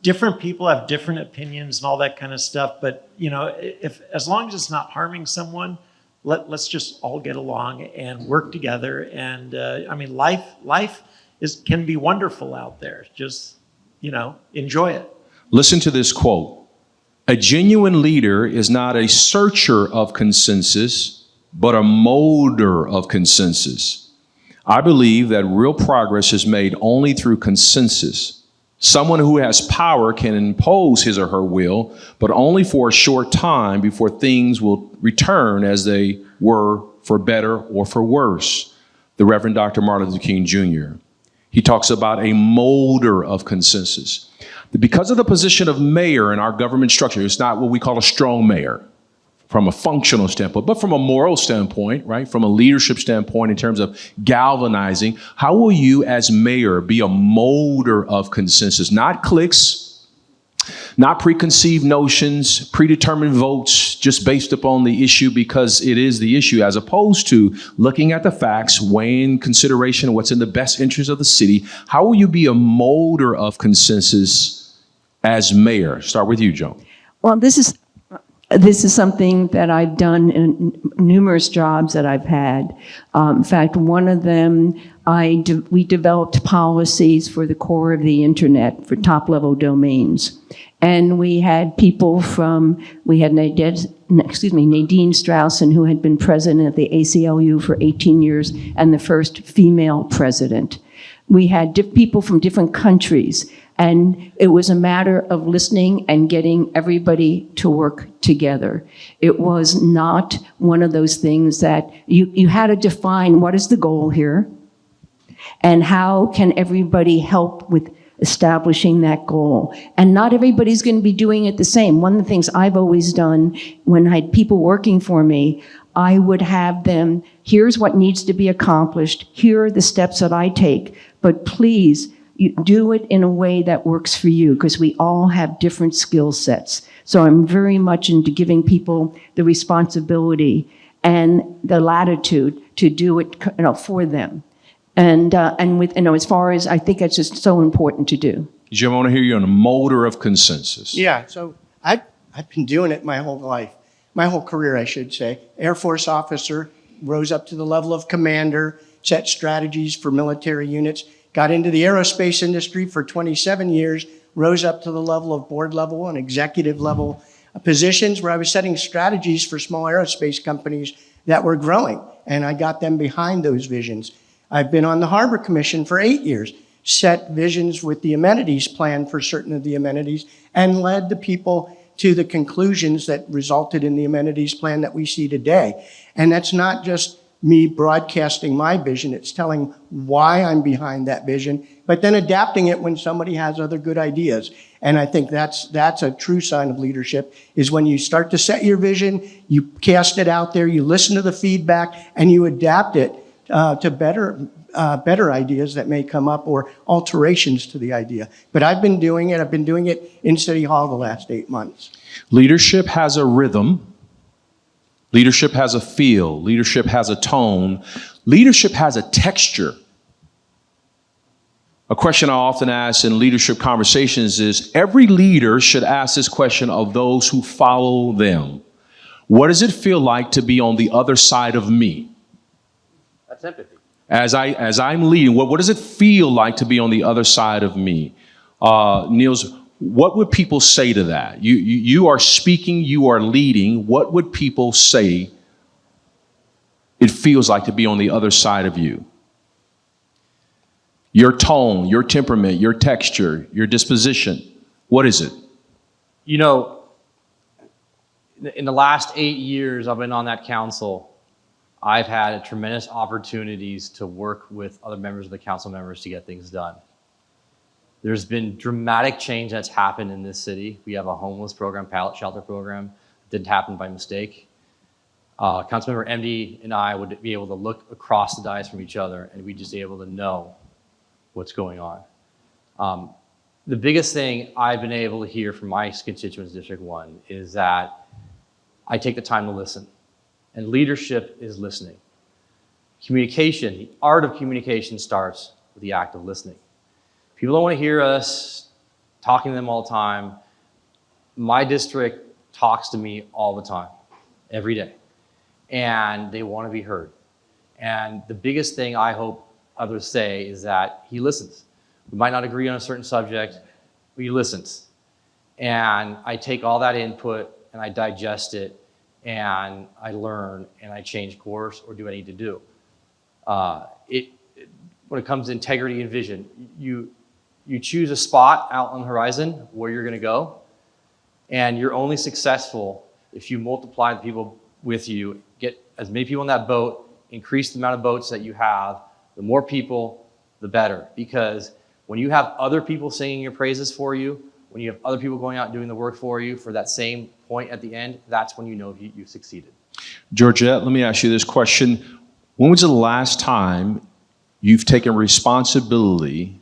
different people have different opinions and all that kind of stuff. But, if as long as it's not harming someone, let's just all get along and work together. And life can be wonderful out there. Just, enjoy it. Listen to this quote. A genuine leader is not a searcher of consensus, but a molder of consensus. I believe that real progress is made only through consensus. Someone who has power can impose his or her will, but only for a short time before things will return as they were, for better or for worse. The Reverend Dr. Martin Luther King Jr. He talks about a molder of consensus. Because of the position of mayor in our government structure, it's not what we call a strong mayor from a functional standpoint, but from a moral standpoint, right? From a leadership standpoint in terms of galvanizing, how will you as mayor be a molder of consensus? Not cliques, not preconceived notions, predetermined votes just based upon the issue because it is the issue, as opposed to looking at the facts, weighing consideration what's in the best interest of the city. How will you be a molder of consensus as mayor? Start with you, Joan. Well, this is something that I've done in numerous jobs that I've had. In fact, one of them, we developed policies for the core of the internet for top-level domains. And we had people we had Nadine Straussen, who had been president of the ACLU for 18 years and the first female president. We had people from different countries. And it was a matter of listening and getting everybody to work together. It was not one of those things that you had to define what is the goal here and how can everybody help with establishing that goal. And not everybody's going to be doing it the same. One of the things I've always done when I had people working for me, I would have them, here's what needs to be accomplished. Here are the steps that I take. But please, you do it in a way that works for you, because we all have different skill sets. So I'm very much into giving people the responsibility and the latitude to do it, for them. And with, as far as, I think it's just so important to do. Jim, I want to hear you on a molder of consensus. Yeah, so I've been doing it my whole life, my whole career, I should say. Air Force officer, rose up to the level of commander, set strategies for military units, got into the aerospace industry for 27 years, rose up to the level of board level and executive level positions where I was setting strategies for small aerospace companies that were growing, and I got them behind those visions. I've been on the Harbor Commission for 8 years, set visions with the amenities plan for certain of the amenities, and led the people to the conclusions that resulted in the amenities plan that we see today. And that's not just me broadcasting my vision, it's telling why I'm behind that vision, but then adapting it when somebody has other good ideas. And I think that's a true sign of leadership, is when you start to set your vision, you cast it out there, you listen to the feedback, and you adapt it to better ideas that may come up, or alterations to the idea. But I've been doing it in City Hall the last 8 months. Leadership has a rhythm. Leadership has a feel. Leadership has a tone. Leadership has a texture. A question I often ask in leadership conversations is, every leader should ask this question of those who follow them. What does it feel like to be on the other side of me? That's empathy. As I'm leading, what does it feel like to be on the other side of me? Niels, what would people say to that? You are speaking, you are leading. What would people say it feels like to be on the other side of you? Your tone, your temperament, your texture, your disposition. What is it? You know, in the last 8 years I've been on that council, I've had tremendous opportunities to work with other members of the council members to get things done. There's been dramatic change that's happened in this city. We have a homeless program, pallet shelter program. It didn't happen by mistake. Councilmember MD and I would be able to look across the dais from each other, and we'd just be able to know what's going on. The biggest thing I've been able to hear from my constituents in District 1 is that I take the time to listen. And leadership is listening. Communication, the art of communication starts with the act of listening. People don't want to hear us talking to them all the time. My district talks to me all the time, every day. And they want to be heard. And the biggest thing I hope others say is that he listens. We might not agree on a certain subject, but he listens. And I take all that input and I digest it, and I learn and I change course or do what I need to do. When it comes to integrity and vision, you choose a spot out on the horizon where you're gonna go, and you're only successful if you multiply the people with you, get as many people on that boat, increase the amount of boats that you have. The more people, the better. Because when you have other people singing your praises for you, when you have other people going out and doing the work for you for that same point at the end, that's when you know you've succeeded. Georgette, let me ask you this question. When was the last time you've taken responsibility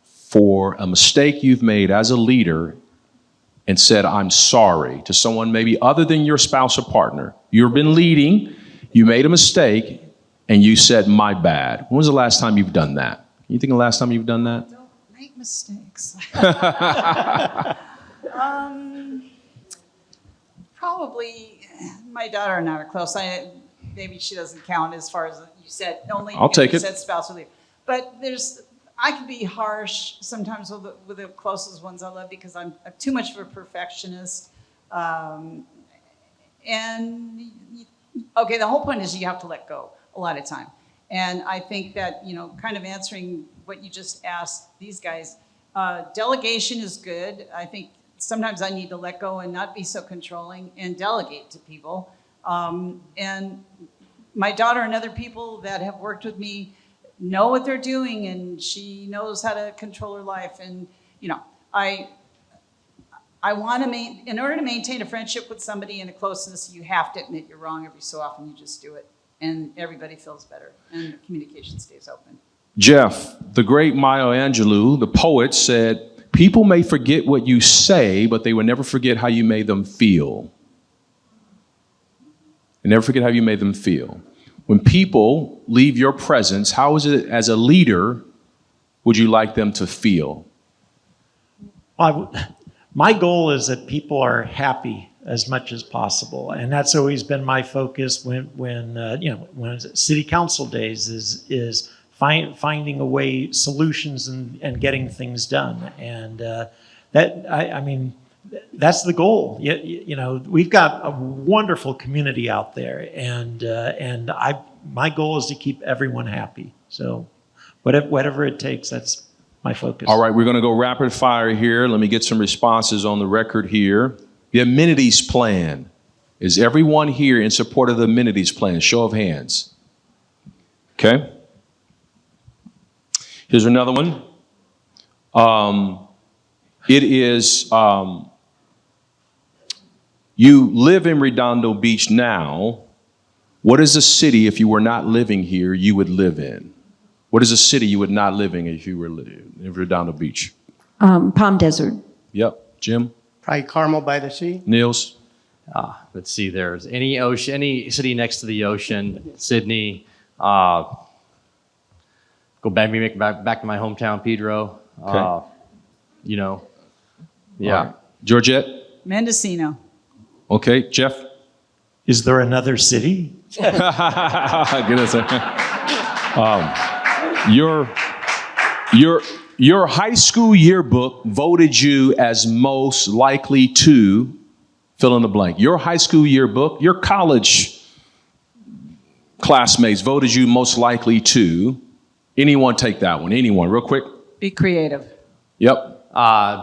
for a mistake you've made as a leader and said, I'm sorry, to someone maybe other than your spouse or partner? You've been leading, you made a mistake, and you said, my bad. When was the last time you've done that? Can you think of the last time you've done that? Don't make mistakes. Probably my daughter and I are close. Maybe she doesn't count as far as you said. Only I'll take you it. said spousal leave. But I can be harsh sometimes with the closest ones I love because I'm too much of a perfectionist. Okay, the whole point is you have to let go a lot of time. And I think that, kind of answering what you just asked these guys, delegation is good. I think sometimes I need to let go and not be so controlling and delegate to people. And my daughter and other people that have worked with me know what they're doing, and she knows how to control her life. And, I want to in order to maintain a friendship with somebody and a closeness, you have to admit you're wrong every so often. You just do it. And everybody feels better, and the communication stays open. Jeff, the great Maya Angelou, the poet, said, people may forget what you say, but they will never forget how you made them feel. And never forget how you made them feel. When people leave your presence, how is it, as a leader, would you like them to feel? My goal is that people are happy as much as possible, and that's always been my focus when city council days is finding a way, solutions, and getting things done. And that's the goal. We've got a wonderful community out there, and my goal is to keep everyone happy. So whatever it takes, that's my focus. All right, we're going to go rapid fire here. Let me get some responses on the record here. The amenities plan. Is everyone here in support of the amenities plan? Show of hands. Okay. Here's another one. It is, you live in Redondo Beach now. What is a city, if you were not living here, you would live in? What is a city you would not live in if you were in Redondo Beach? Palm Desert. Yep. Jim? Probably Carmel by the Sea. Niels? Let's see, there's any ocean, any city next to the ocean, Sydney, Go back to my hometown, Pedro. Okay. You know, All right. Georgette? Mendocino. Okay. Jeff? Is there another city? Goodness. Your high school yearbook voted you as most likely to fill in the blank. Your high school yearbook, your college classmates voted you most likely to. Anyone take that one? Anyone, real quick? Be creative. Yep.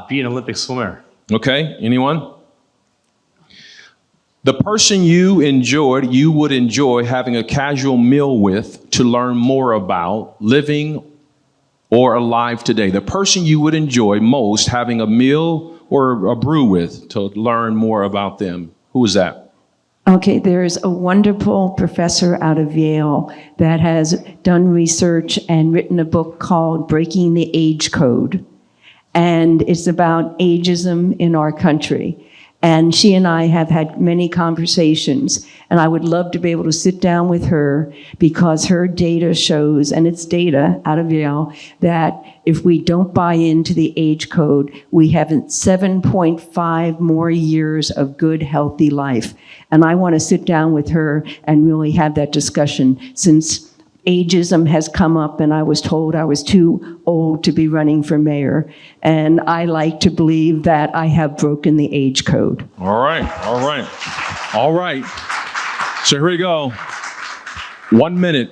Be an Olympic swimmer. Okay. Anyone? The person you would enjoy having a casual meal with to learn more about living or alive today. The person you would enjoy most having a meal or a brew with to learn more about them. Who is that? Okay, there's a wonderful professor out of Yale that has done research and written a book called Breaking the Age Code. And it's about ageism in our country. And she and I have had many conversations, and I would love to be able to sit down with her because her data shows, and it's data out of Yale, that if we don't buy into the age code, we have 7.5 more years of good, healthy life. And I want to sit down with her and really have that discussion since ageism has come up, and I was told I was too old to be running for mayor. And I like to believe that I have broken the age code. All right. So here we go. 1 minute.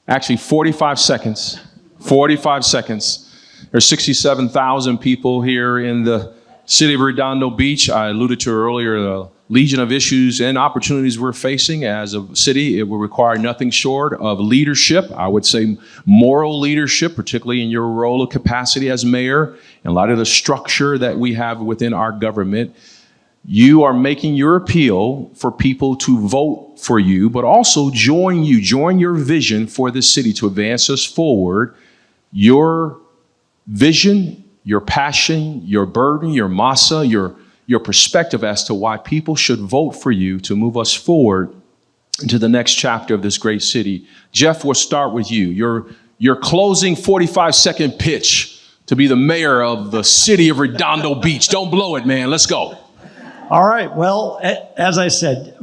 Actually, 45 seconds. 45 seconds. There's 67,000 people here in the city of Redondo Beach. I alluded to earlier the legion of issues and opportunities we're facing as a city. It will require nothing short of leadership. I would say moral leadership, particularly in your role of capacity as mayor, and a lot of the structure that we have within our government. You are making your appeal for people to vote for you, but also join your vision for this city to advance us forward. Your vision, your passion, your burden, your masa, your perspective as to why people should vote for you to move us forward into the next chapter of this great city. Jeff, we'll start with you. Your closing 45-second pitch to be the mayor of the city of Redondo Beach. Don't blow it, man. Let's go. All right. Well, as I said,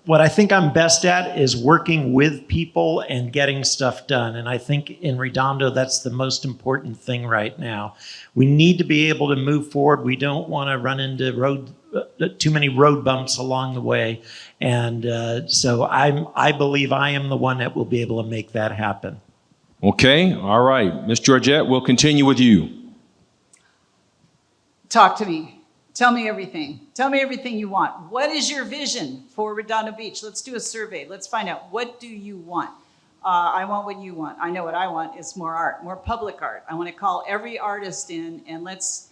what I think I'm best at is working with people and getting stuff done. And I think in Redondo, that's the most important thing right now. We need to be able to move forward. We don't want to run into too many road bumps along the way. And so I believe I am the one that will be able to make that happen. Okay. All right. Ms. Georgette, we'll continue with you. Talk to me. Tell me everything. Tell me everything you want. What is your vision for Redondo Beach? Let's do a survey. Let's find out, what do you want? I want what you want. I know what I want is more art, more public art. I want to call every artist in and let's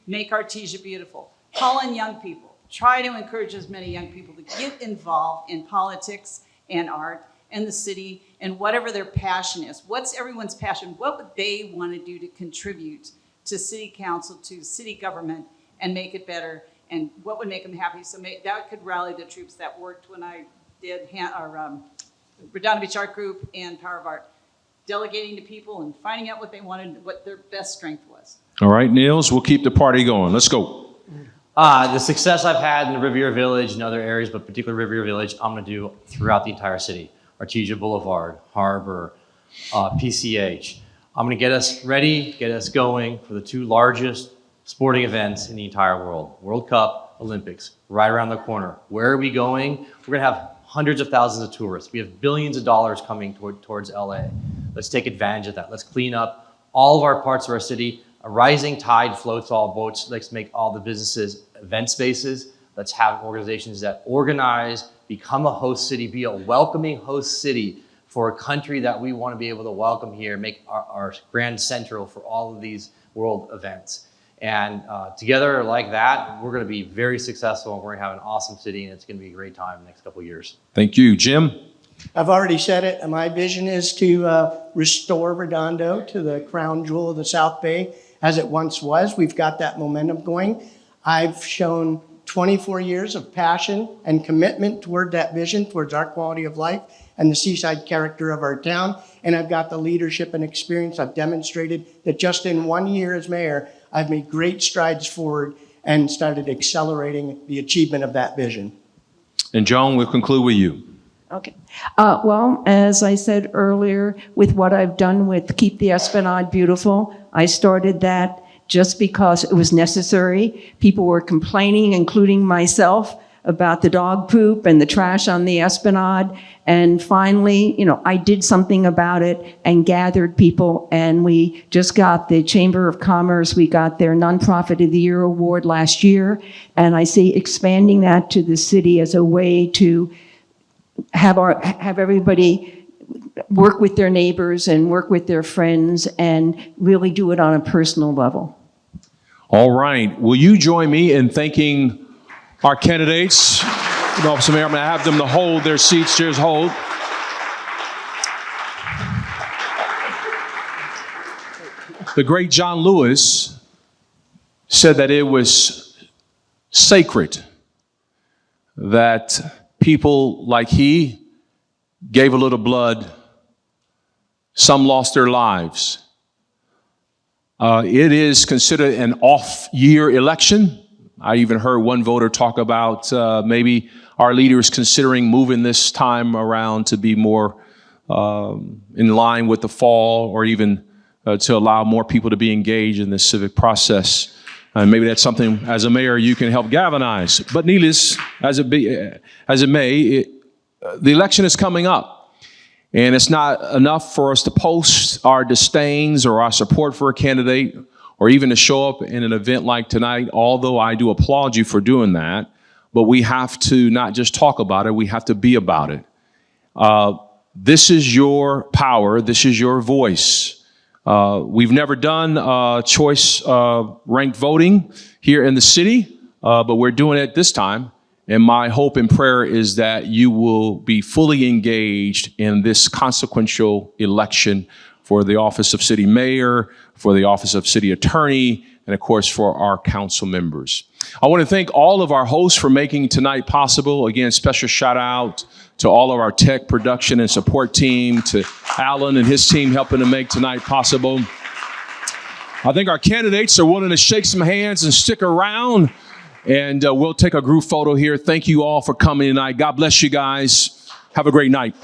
make Artesia beautiful. Call in young people. Try to encourage as many young people to get involved in politics and art and the city and whatever their passion is. What's everyone's passion? What would they want to do to contribute to city council, to city government, and make it better, and what would make them happy? So that could rally the troops. That worked when I did Redondo Beach Art Group and Power of Art, delegating to people and finding out what they wanted, what their best strength was. All right, Niels, we'll keep the party going. Let's go. The success I've had in the Riviera Village and other areas, but particularly Riviera Village, I'm going to do throughout the entire city. Artesia Boulevard, Harbor, PCH. I'm going to get us ready, get us going for the two largest sporting events in the entire world. World Cup, Olympics, right around the corner. Where are we going? We're going to have hundreds of thousands of tourists. We have billions of dollars coming towards LA. Let's take advantage of that. Let's clean up all of our parts of our city. A rising tide floats all boats. Let's make all the businesses event spaces. Let's have organizations that organize, become a host city, be a welcoming host city for a country that we want to be able to welcome here, make our grand central for all of these world events. And together like that, we're going to be very successful, and we're going to have an awesome city, and it's going to be a great time in the next couple of years. Thank you. Jim? I've already said it. My vision is to restore Redondo to the crown jewel of the South Bay as it once was. We've got that momentum going. I've shown 24 years of passion and commitment toward that vision, towards our quality of life and the seaside character of our town. And I've got the leadership and experience. I've demonstrated that just in 1 year as mayor, I've made great strides forward and started accelerating the achievement of that vision. And Joan, we'll conclude with you. Okay. Well, as I said earlier, with what I've done with Keep the Esplanade Beautiful, I started that just because it was necessary. People were complaining, including myself, about the dog poop and the trash on the Esplanade. And finally, I did something about it and gathered people. And we just got the Chamber of Commerce. We got their Nonprofit of the Year award last year. And I see expanding that to the city as a way to have everybody work with their neighbors and work with their friends and really do it on a personal level. All right. Will you join me in thanking our candidates? Officer Mayor, I'm going to have them to hold their seats. Chairs hold. The great John Lewis said that it was sacred that people like he gave a little blood. Some lost their lives. It is considered an off-year election. I even heard one voter talk about maybe our leaders considering moving this time around to be more in line with the fall, or even to allow more people to be engaged in this civic process. And maybe that's something, as a mayor, you can help galvanize. But needless as it may, the election is coming up. And it's not enough for us to post our disdains or our support for a candidate, or even to show up in an event like tonight, although I do applaud you for doing that. But we have to not just talk about it, we have to be about it. This is your power. This is your voice. We've never done choice ranked voting here in the city, but we're doing it this time. And my hope and prayer is that you will be fully engaged in this consequential election for the office of city mayor, for the office of city attorney, and of course for our council members. I want to thank all of our hosts for making tonight possible. Again, special shout out to all of our tech production and support team, to Alan and his team helping to make tonight possible. I think our candidates are willing to shake some hands and stick around. And we'll take a group photo here. Thank you all for coming tonight. God bless you guys. Have a great night.